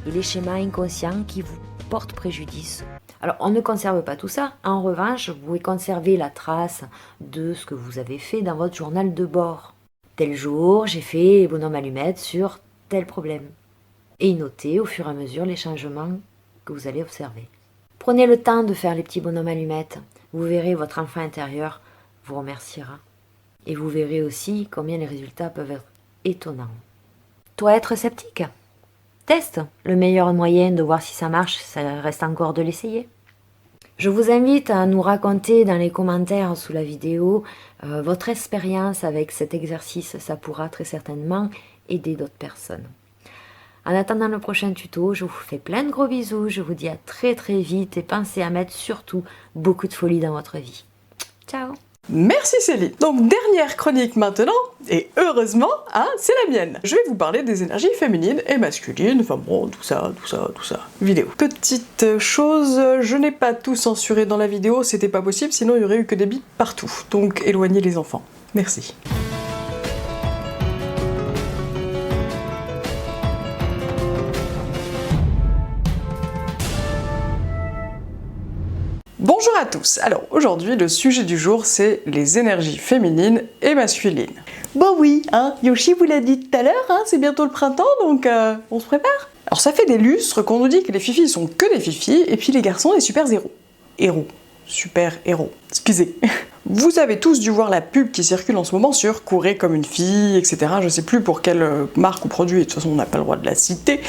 Speaker 3: et les schémas inconscients qui vous portent préjudice. Alors, on ne conserve pas tout ça. En revanche, vous pouvez conserver la trace de ce que vous avez fait dans votre journal de bord. Tel jour, j'ai fait bonhomme allumette sur tel problème. Et noter au fur et à mesure les changements que vous allez observer. Prenez le temps de faire les petits bonhommes allumettes. Vous verrez, votre enfant intérieur vous remerciera. Et vous verrez aussi combien les résultats peuvent être étonnants. Toi, être sceptique ? Teste. Le meilleur moyen de voir si ça marche, ça reste encore de l'essayer. Je vous invite à nous raconter dans les commentaires sous la vidéo votre expérience avec cet exercice. Ça pourra très certainement aider d'autres personnes. En attendant le prochain tuto, je vous fais plein de gros bisous. Je vous dis à très très vite et pensez à mettre surtout beaucoup de folie dans votre vie. Ciao!
Speaker 1: Merci Céline. Donc dernière chronique maintenant, et heureusement, hein, c'est la mienne. Je vais vous parler des énergies féminines et masculines, enfin bon, tout ça, vidéo. Petite chose, je n'ai pas tout censuré dans la vidéo, c'était pas possible, sinon il y aurait eu que des bips partout. Donc éloignez les enfants. Merci. Bonjour à tous. Alors aujourd'hui le sujet du jour c'est les énergies féminines et masculines.
Speaker 5: Bon oui, hein, Yoshi vous l'a dit tout à l'heure, hein, c'est bientôt le printemps donc on se prépare.
Speaker 1: Alors ça fait des lustres qu'on nous dit que les fifis sont que des fifis et puis les garçons des super-héros. Super-héros. Excusez. Vous avez tous dû voir la pub qui circule en ce moment sur Courez comme une fille, etc. Je sais plus pour quelle marque ou produit, de toute façon on n'a pas le droit de la citer.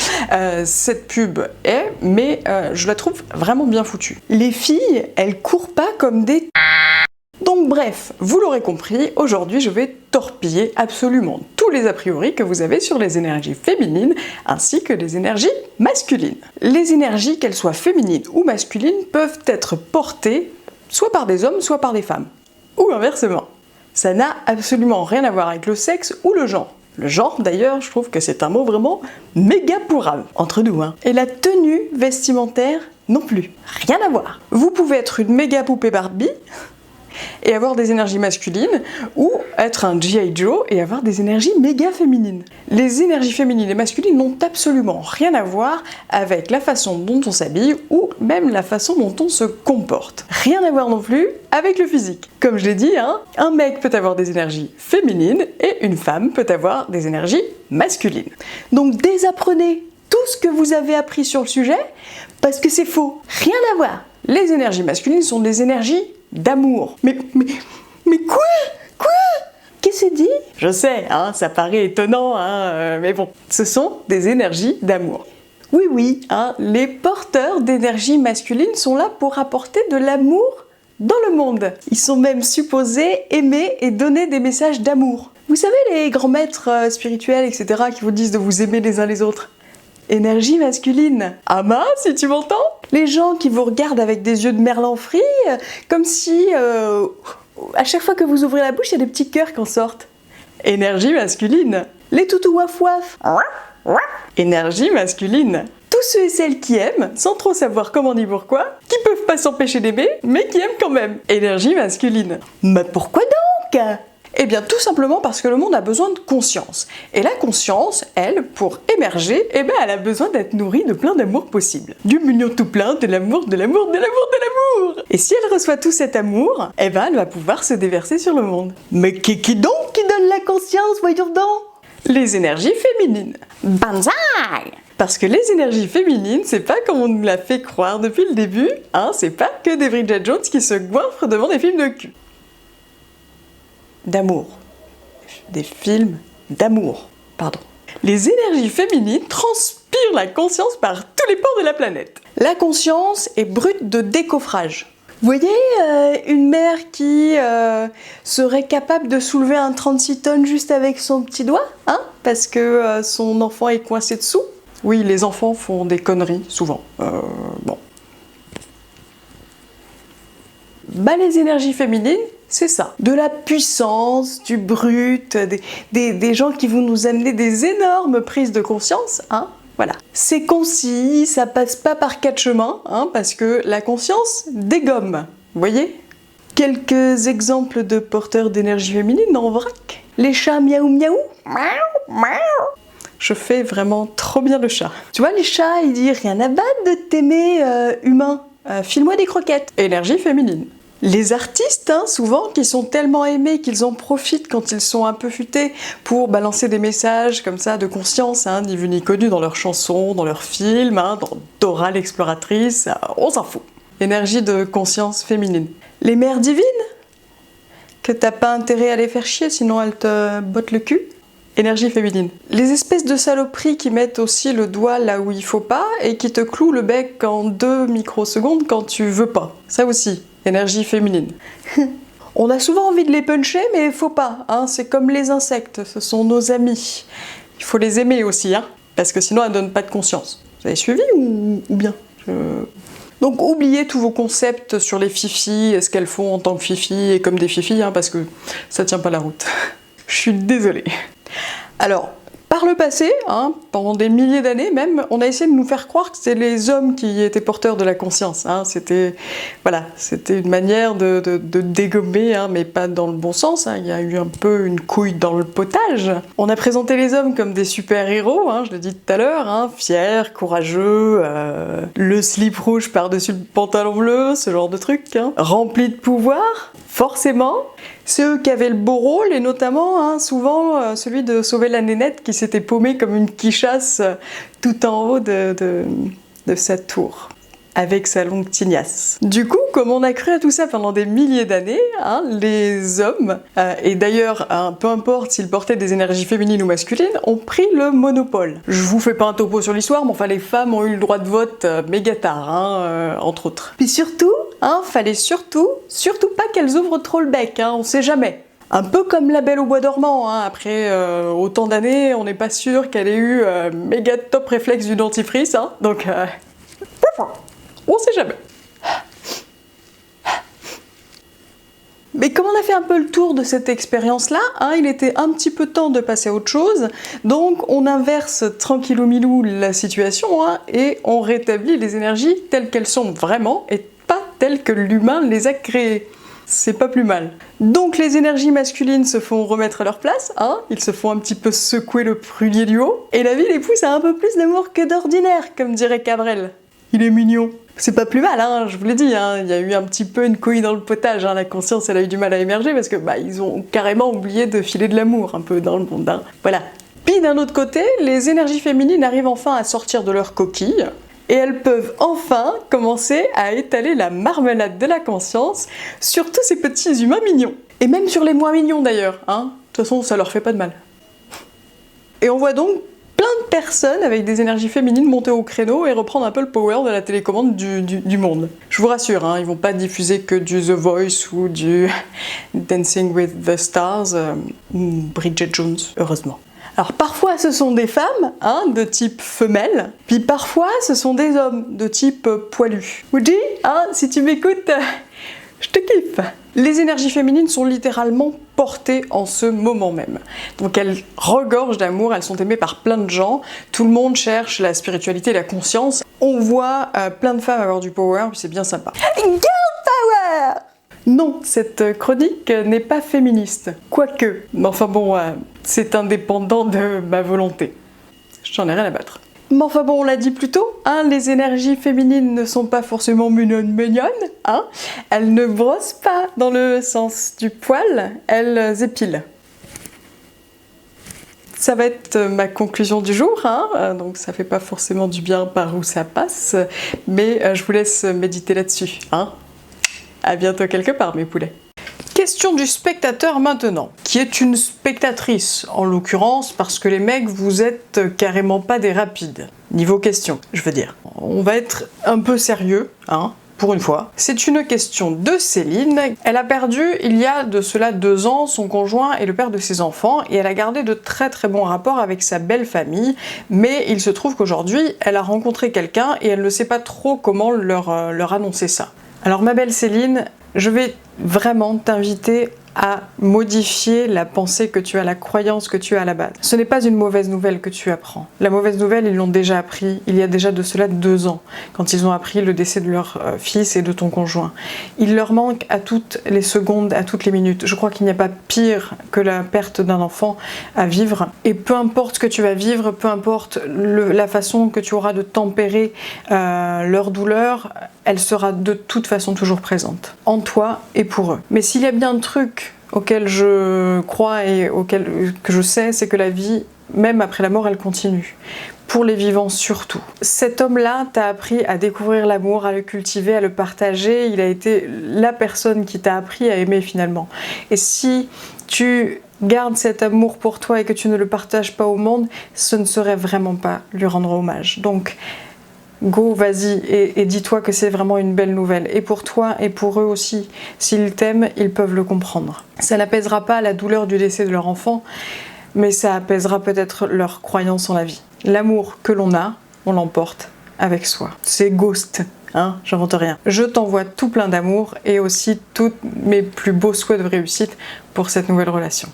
Speaker 1: Cette pub est, mais je la trouve vraiment bien foutue. Les filles, elles courent pas comme des... Donc bref, vous l'aurez compris, aujourd'hui je vais torpiller absolument tous les a priori que vous avez sur les énergies féminines ainsi que les énergies masculines. Les énergies, qu'elles soient féminines ou masculines, peuvent être portées soit par des hommes, soit par des femmes. Ou inversement. Ça n'a absolument rien à voir avec le sexe ou le genre. Le genre, d'ailleurs, je trouve que c'est un mot vraiment méga pourrave, entre nous, hein. Et la tenue vestimentaire, non plus. Rien à voir. Vous pouvez être une méga poupée Barbie et avoir des énergies masculines, ou être un G.I. Joe et avoir des énergies méga féminines. Les énergies féminines et masculines n'ont absolument rien à voir avec la façon dont on s'habille ou même la façon dont on se comporte. Rien à voir non plus avec le physique. Comme je l'ai dit, hein, un mec peut avoir des énergies féminines et une femme peut avoir des énergies masculines.
Speaker 5: Donc désapprenez tout ce que vous avez appris sur le sujet parce que c'est faux. Rien à voir.
Speaker 1: Les énergies masculines sont des énergies d'amour.
Speaker 5: Mais quoi? Qu'est-ce que c'est dit?
Speaker 1: Je sais, hein, ça paraît étonnant, hein, mais bon, ce sont des énergies d'amour.
Speaker 5: Oui,
Speaker 1: hein, les porteurs d'énergie masculine sont là pour apporter de l'amour dans le monde. Ils sont même supposés aimer et donner des messages d'amour. Vous savez, les grands maîtres spirituels, etc., qui vous disent de vous aimer les uns les autres. Énergie masculine. Ama, si tu m'entends? Les gens qui vous regardent avec des yeux de merlan frit, comme si à chaque fois que vous ouvrez la bouche, il y a des petits cœurs qui en sortent. Énergie masculine.
Speaker 5: Les toutous waf waf.
Speaker 1: Énergie masculine. Tous ceux et celles qui aiment, sans trop savoir comment ni pourquoi, qui peuvent pas s'empêcher d'aimer, mais qui aiment quand même. Énergie masculine.
Speaker 5: Mais pourquoi donc?
Speaker 1: Eh bien tout simplement parce que le monde a besoin de conscience. Et la conscience, elle, pour émerger, eh ben, elle a besoin d'être nourrie de plein d'amour possible. Du mignon tout plein, de l'amour, de l'amour, de l'amour, de l'amour. Et si elle reçoit tout cet amour, eh ben, elle va pouvoir se déverser sur le monde.
Speaker 5: Mais qui donc qui donne la conscience, voyons donc?
Speaker 1: Les énergies féminines.
Speaker 5: Banzai!
Speaker 1: Parce que les énergies féminines, c'est pas comme on nous l'a fait croire depuis le début, hein, c'est pas que des Bridget Jones qui se goinfrent devant des films de cul. D'amour. Des films d'amour. Pardon. Les énergies féminines transpirent la conscience par tous les pores de la planète. La conscience est brute de décoffrage.
Speaker 5: Vous voyez une mère qui serait capable de soulever un 36 tonnes juste avec son petit doigt, hein, parce que son enfant est coincé dessous.
Speaker 1: Oui, les enfants font des conneries, souvent. Bon. Bah, les énergies féminines, c'est ça. De la puissance, du brut, des gens qui vont nous amener des énormes prises de conscience, hein. Voilà. C'est concis, ça passe pas par quatre chemins, hein, parce que la conscience dégomme. Vous voyez? Quelques exemples de porteurs d'énergie féminine en vrac.
Speaker 5: Les chats miaou miaou.
Speaker 1: Je fais vraiment trop bien le chat.
Speaker 5: Tu vois, les chats, ils disent rien à battre de t'aimer humain. File-moi des croquettes.
Speaker 1: Énergie féminine. Les artistes, hein, souvent, qui sont tellement aimés qu'ils en profitent quand ils sont un peu futés pour balancer des messages comme ça de conscience, hein, ni vu ni connu dans leurs chansons, dans leurs films, hein, dans Dora l'exploratrice, on s'en fout. Énergie de conscience féminine. Les mères divines, que t'as pas intérêt à les faire chier, sinon elles te bottent le cul. Énergie féminine. Les espèces de saloperies qui mettent aussi le doigt là où il faut pas et qui te clouent le bec en 2 microsecondes quand tu veux pas. Ça aussi. Énergie féminine. On a souvent envie de les puncher, mais faut pas, hein, c'est comme les insectes, ce sont nos amis. Il faut les aimer aussi, hein, parce que sinon elles donnent pas de conscience. Vous avez suivi ou bien? Donc oubliez tous vos concepts sur les fifis, et ce qu'elles font en tant que fifi et comme des fifis, hein, parce que ça tient pas la route. Je suis désolée. Alors, par le passé, hein, pendant des milliers d'années même, on a essayé de nous faire croire que c'était les hommes qui étaient porteurs de la conscience. Hein. C'était une manière de dégommer, hein, mais pas dans le bon sens. Hein. Il y a eu un peu une couille dans le potage. On a présenté les hommes comme des super-héros, hein, je l'ai dit tout à l'heure, hein, fiers, courageux, le slip rouge par-dessus le pantalon bleu, ce genre de truc, hein, remplis de pouvoir, forcément. C'est eux qui avaient le beau rôle, et notamment, hein, souvent, celui de sauver la nénette qui s'était paumée comme une quichasse tout en haut de sa tour, avec sa longue tignasse. Du coup, comme on a cru à tout ça pendant des milliers d'années, hein, les hommes, et d'ailleurs, hein, peu importe s'ils portaient des énergies féminines ou masculines, ont pris le monopole. Je vous fais pas un topo sur l'histoire, mais enfin, les femmes ont eu le droit de vote méga tard, hein, entre autres. Puis surtout, hein, fallait surtout pas qu'elles ouvrent trop le bec, hein, on sait jamais. Un peu comme la Belle au bois dormant, hein, après autant d'années, on n'est pas sûr qu'elle ait eu méga top réflexe du dentifrice, hein, donc on sait jamais. Mais comme on a fait un peu le tour de cette expérience-là, hein, il était un petit peu temps de passer à autre chose, donc on inverse tranquillou milou la situation, hein, et on rétablit les énergies telles qu'elles sont vraiment, et pas telles que l'humain les a créées. C'est pas plus mal. Donc les énergies masculines se font remettre à leur place, hein, ils se font un petit peu secouer le prunier du haut, et la vie les pousse à un peu plus d'amour que d'ordinaire, comme dirait Cabrel. Il est mignon. C'est pas plus mal, hein, je vous l'ai dit, hein, il y a eu un petit peu une couille dans le potage, hein, la conscience elle a eu du mal à émerger parce que ils ont carrément oublié de filer de l'amour un peu dans le monde, hein. Voilà. Puis d'un autre côté, les énergies féminines arrivent enfin à sortir de leur coquille, et elles peuvent enfin commencer à étaler la marmelade de la conscience sur tous ces petits humains mignons. Et même sur les moins mignons d'ailleurs, hein. De toute façon ça leur fait pas de mal. Et on voit donc plein de personnes avec des énergies féminines monter au créneau et reprendre un peu le power de la télécommande du monde. Je vous rassure, hein, ils vont pas diffuser que du The Voice ou du Dancing with the Stars ou Bridget Jones, heureusement. Alors parfois ce sont des femmes, hein, de type femelle, puis parfois ce sont des hommes de type poilu. Woody, hein, si tu m'écoutes, je te kiffe. Les énergies féminines sont littéralement portées en ce moment même. Donc elles regorgent d'amour, elles sont aimées par plein de gens, tout le monde cherche la spiritualité et la conscience. On voit plein de femmes avoir du power, puis c'est bien sympa. Girl power! Non, cette chronique n'est pas féministe. Quoique, mais enfin bon, c'est indépendant de ma volonté. J'en ai rien à battre. Mais enfin bon, on l'a dit plus tôt, hein, les énergies féminines ne sont pas forcément mignonnes, hein. Elles ne brossent pas dans le sens du poil, elles épilent. Ça va être ma conclusion du jour, hein, donc ça fait pas forcément du bien par où ça passe, mais je vous laisse méditer là-dessus, hein. À bientôt quelque part, mes poulets. Question du spectateur maintenant, qui est une spectatrice en l'occurrence, parce que les mecs, vous êtes carrément pas des rapides. Niveau question, je veux dire. On va être un peu sérieux, hein, pour une fois. C'est une question de Céline. Elle a perdu, il y a de cela 2 ans, son conjoint et le père de ses enfants, et elle a gardé de très très bons rapports avec sa belle famille, mais il se trouve qu'aujourd'hui, elle a rencontré quelqu'un et elle ne sait pas trop comment leur annoncer ça. Alors ma belle Céline, je vais vraiment t'inviter à modifier la pensée que tu as, la croyance que tu as à la base. Ce n'est pas une mauvaise nouvelle que tu apprends. La mauvaise nouvelle, ils l'ont déjà appris il y a déjà de cela 2 ans, quand ils ont appris le décès de leur fils et de ton conjoint. Il leur manque à toutes les secondes, à toutes les minutes. Je crois qu'il n'y a pas pire que la perte d'un enfant à vivre. Et peu importe ce que tu vas vivre, peu importe la façon que tu auras de tempérer leur douleur, elle sera de toute façon toujours présente, en toi et pour eux. Mais s'il y a bien un truc auquel je crois et que je sais, c'est que la vie, même après la mort, elle continue. Pour les vivants surtout. Cet homme-là t'a appris à découvrir l'amour, à le cultiver, à le partager. Il a été la personne qui t'a appris à aimer finalement. Et si tu gardes cet amour pour toi et que tu ne le partages pas au monde, ce ne serait vraiment pas lui rendre hommage. Donc, go, vas-y, et dis-toi que c'est vraiment une belle nouvelle. Et pour toi et pour eux aussi, s'ils t'aiment, ils peuvent le comprendre. Ça n'apaisera pas la douleur du décès de leur enfant, mais ça apaisera peut-être leur croyance en la vie. L'amour que l'on a, on l'emporte avec soi. C'est Ghost, hein, j'invente rien. Je t'envoie tout plein d'amour et aussi tous mes plus beaux souhaits de réussite pour cette nouvelle relation.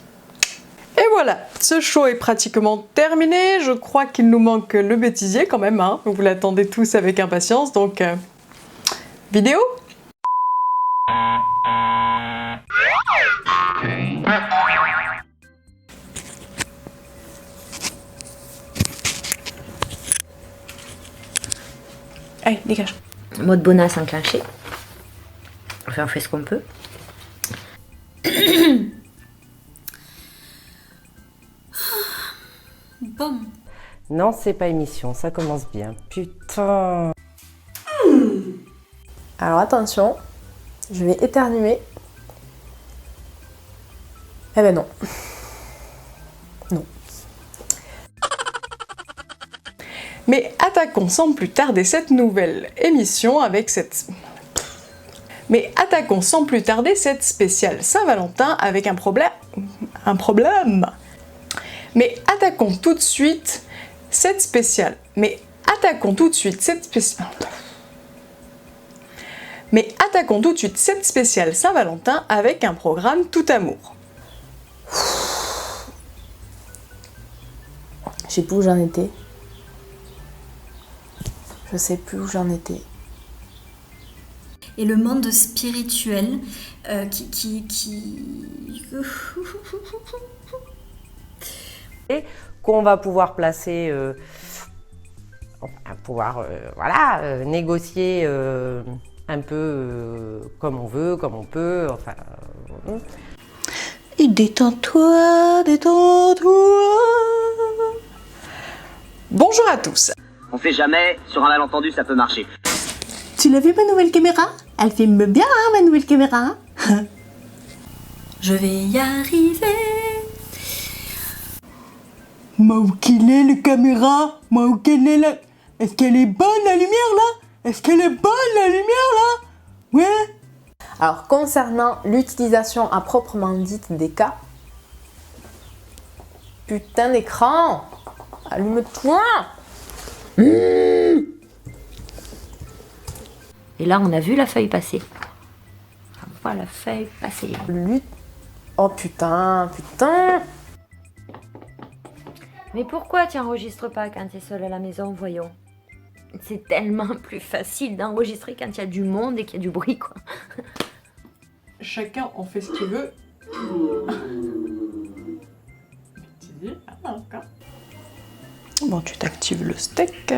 Speaker 1: Et voilà, ce show est pratiquement terminé. Je crois qu'il nous manque le bêtisier quand même, hein. Vous l'attendez tous avec impatience, donc vidéo. Allez, dégage.
Speaker 3: Mode bonasse enclenché. Enfin, on fait ce qu'on peut.
Speaker 9: Bon.
Speaker 7: Non, c'est pas émission, ça commence bien. Putain.
Speaker 8: Alors attention, je vais éternuer. Eh ben non. Non.
Speaker 1: Mais attaquons sans plus tarder cette nouvelle émission avec cette... Mais attaquons sans plus tarder cette spéciale Saint-Valentin avec un problème. Mais attaquons tout de suite cette spéciale. Mais attaquons tout de suite cette spéciale. Mais attaquons tout de suite cette spéciale Saint-Valentin avec un programme tout amour.
Speaker 8: Je sais plus où j'en étais. Je sais plus où j'en étais.
Speaker 9: Et le monde spirituel qui...
Speaker 7: Et qu'on va pouvoir placer, on va pouvoir négocier un peu comme on veut, comme on peut, enfin...
Speaker 5: Et détends-toi, détends-toi.
Speaker 1: Bonjour à tous.
Speaker 10: On sait jamais, sur un malentendu ça peut marcher.
Speaker 5: Tu l'as vu ma nouvelle caméra? Elle filme bien, hein, ma nouvelle caméra.
Speaker 9: Je vais y arriver.
Speaker 5: Mais où qu'il est la caméra? Mais où qu'elle est la... Est-ce qu'elle est bonne la lumière là? Est-ce qu'elle est bonne la lumière là? Ouais.
Speaker 8: Alors concernant l'utilisation à proprement dite des cas, putain d'écran, allume-toi.
Speaker 3: Et là, on a vu la feuille passer. On voit la feuille passer.
Speaker 8: Oh putain.
Speaker 3: Mais pourquoi tu n'enregistres pas quand tu es seule à la maison, voyons? C'est tellement plus facile d'enregistrer quand il y a du monde et qu'il y a du bruit, quoi.
Speaker 1: Chacun en fait ce qu'il veut. Bon, tu t'actives le steak.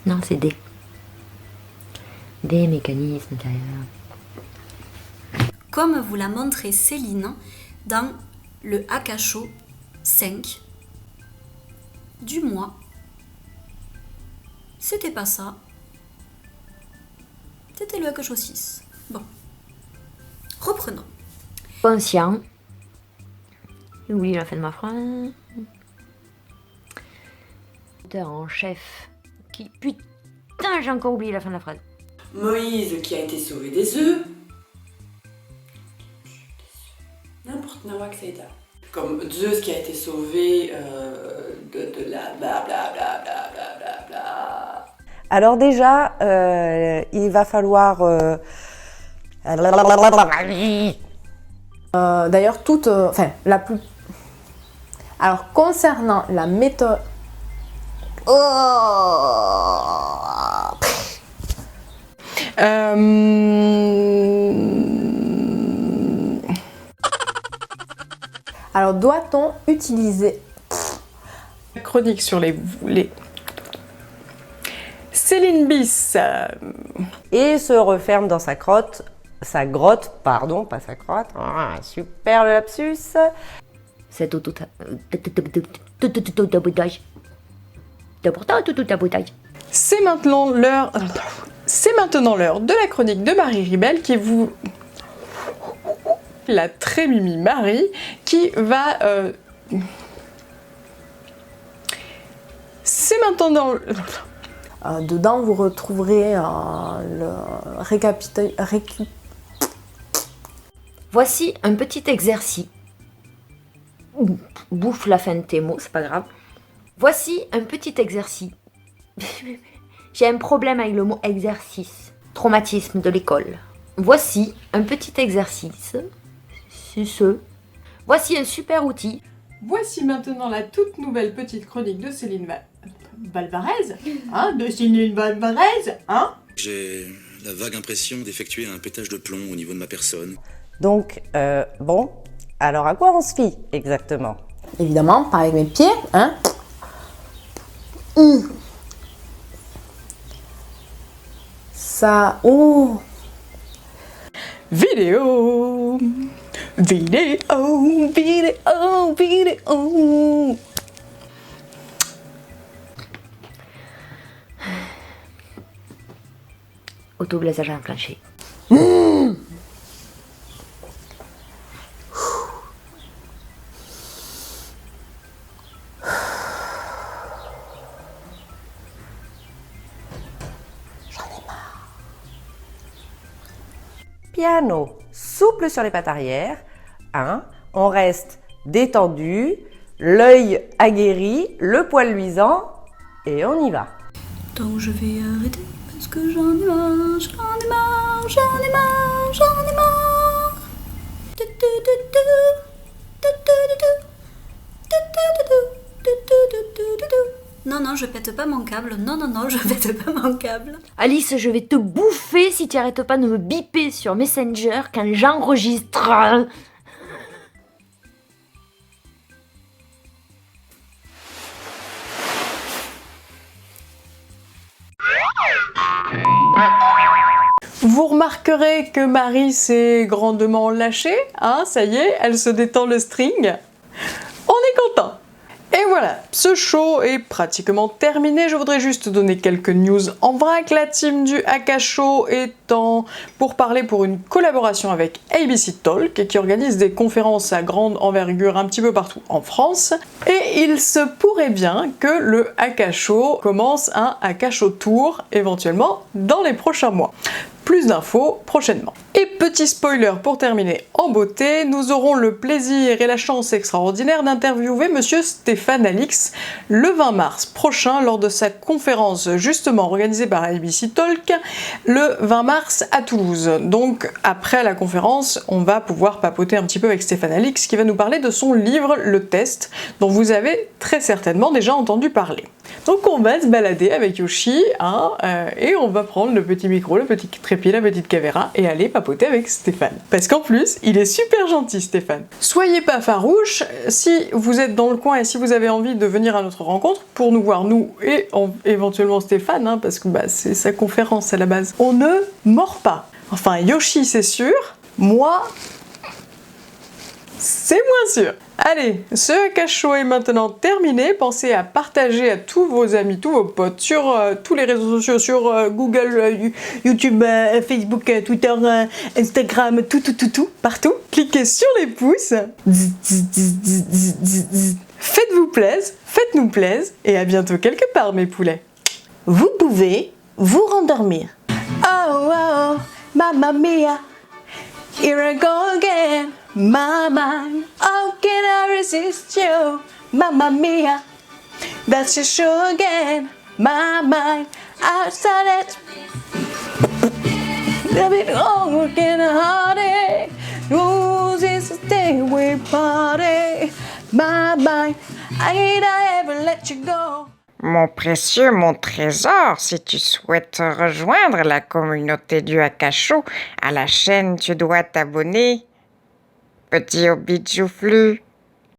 Speaker 3: Non, c'est des mécanismes derrière.
Speaker 9: Comme vous l'a montré Céline dans le Akasho 5 du mois. C'était pas ça. C'était le Akasho 6. Bon. Reprenons.
Speaker 3: Conscient. J'ai oublié la fin de ma phrase. Auteur en chef. Qui... Putain, j'ai encore oublié la fin de la phrase.
Speaker 4: Moïse qui a été sauvé des œufs. N'importe Nawak Saïda. Comme Zeus qui a été sauvé de la blablabla.
Speaker 7: Alors déjà, il va falloir...
Speaker 8: D'ailleurs, la plus... Alors, concernant la méthode... Alors, doit-on utiliser...
Speaker 1: Chronique sur les... Céline Bis.
Speaker 7: Et se referme dans sa grotte, pardon, pas sa crotte. Ah, super le lapsus.
Speaker 3: C'est auto-sabotage.
Speaker 1: C'est maintenant l'heure de la chronique de Marie Ribel qui vous... La très mimi Marie qui va... C'est maintenant...
Speaker 8: dedans, vous retrouverez le
Speaker 3: Voici un petit exercice bouffe la fin de tes mots, c'est pas grave. Voici un petit exercice. J'ai un problème avec le mot exercice. Traumatisme de l'école. Voici un petit exercice. Voici un super outil.
Speaker 1: Voici maintenant la toute nouvelle petite chronique de Céline Valvarez. Hein, de Céline Valvarez, hein.
Speaker 11: J'ai la vague impression d'effectuer un pétage de plomb au niveau de ma personne.
Speaker 7: Donc, bon, alors à quoi on se fie exactement?
Speaker 8: Évidemment, pas avec mes pieds, hein. Ça... Oh.
Speaker 1: Vidéo.
Speaker 3: Autoblasage enclenché.
Speaker 7: Piano, souple sur les pattes arrière. 1. On reste détendu, l'œil aguerri, le poil luisant, et on y va.
Speaker 9: Donc je vais arrêter parce que j'en ai marre, j'en ai marre, j'en ai marre, j'en ai marre. Non, non, je pète pas mon câble. Non, non, non, je pète pas mon câble.
Speaker 3: Alice, je vais te bouffer si tu arrêtes pas de me biper sur Messenger quand j'enregistre.
Speaker 1: Vous remarquerez que Marie s'est grandement lâchée, hein, ça y est, elle se détend le string. On est content. Et voilà, ce show est pratiquement terminé. Je voudrais juste donner quelques news en vrac. La team du Haka Show étant pour parler pour une collaboration avec ABC Talk qui organise des conférences à grande envergure un petit peu partout en France. Et il se pourrait bien que le Haka Show commence un Haka Show Tour éventuellement dans les prochains mois. Plus d'infos prochainement. Et petit spoiler pour terminer en beauté, nous aurons le plaisir et la chance extraordinaire d'interviewer monsieur Stéphane Alix le 20 mars prochain lors de sa conférence justement organisée par ABC Talk le 20 mars à Toulouse. Donc après la conférence, on va pouvoir papoter un petit peu avec Stéphane Alix qui va nous parler de son livre Le Test dont vous avez très certainement déjà entendu parler. Donc on va se balader avec Yoshi hein, et on va prendre le petit micro, le petit trépied, la petite caméra et aller papoter avec Stéphane. Parce qu'en plus, il est super gentil Stéphane. Soyez pas farouches, si vous êtes dans le coin et si vous avez envie de venir à notre rencontre pour nous voir nous et éventuellement Stéphane, hein, parce que bah, c'est sa conférence à la base, on ne mord pas. Enfin Yoshi c'est sûr, moi... c'est moins sûr. Allez, ce Haka Show est maintenant terminé. Pensez à partager à tous vos amis, tous vos potes, sur tous les réseaux sociaux, sur Google, YouTube, Facebook, Twitter, Instagram, tout, partout. Cliquez sur les pouces. Faites-vous plaisir, faites-nous plaisir, et à bientôt quelque part, mes poulets.
Speaker 5: Vous pouvez vous rendormir. Oh, oh, mamma mia, here I go again. My mind, how can I resist you? Mamma mia, that's your show again. My mind, I started. I've been working hard. Who's this day we party? My mind, I ain't ever let you go.
Speaker 12: Mon précieux, mon trésor, si tu souhaites rejoindre la communauté du Haka Show, à la chaîne tu dois t'abonner. Petit hobbit joufflu.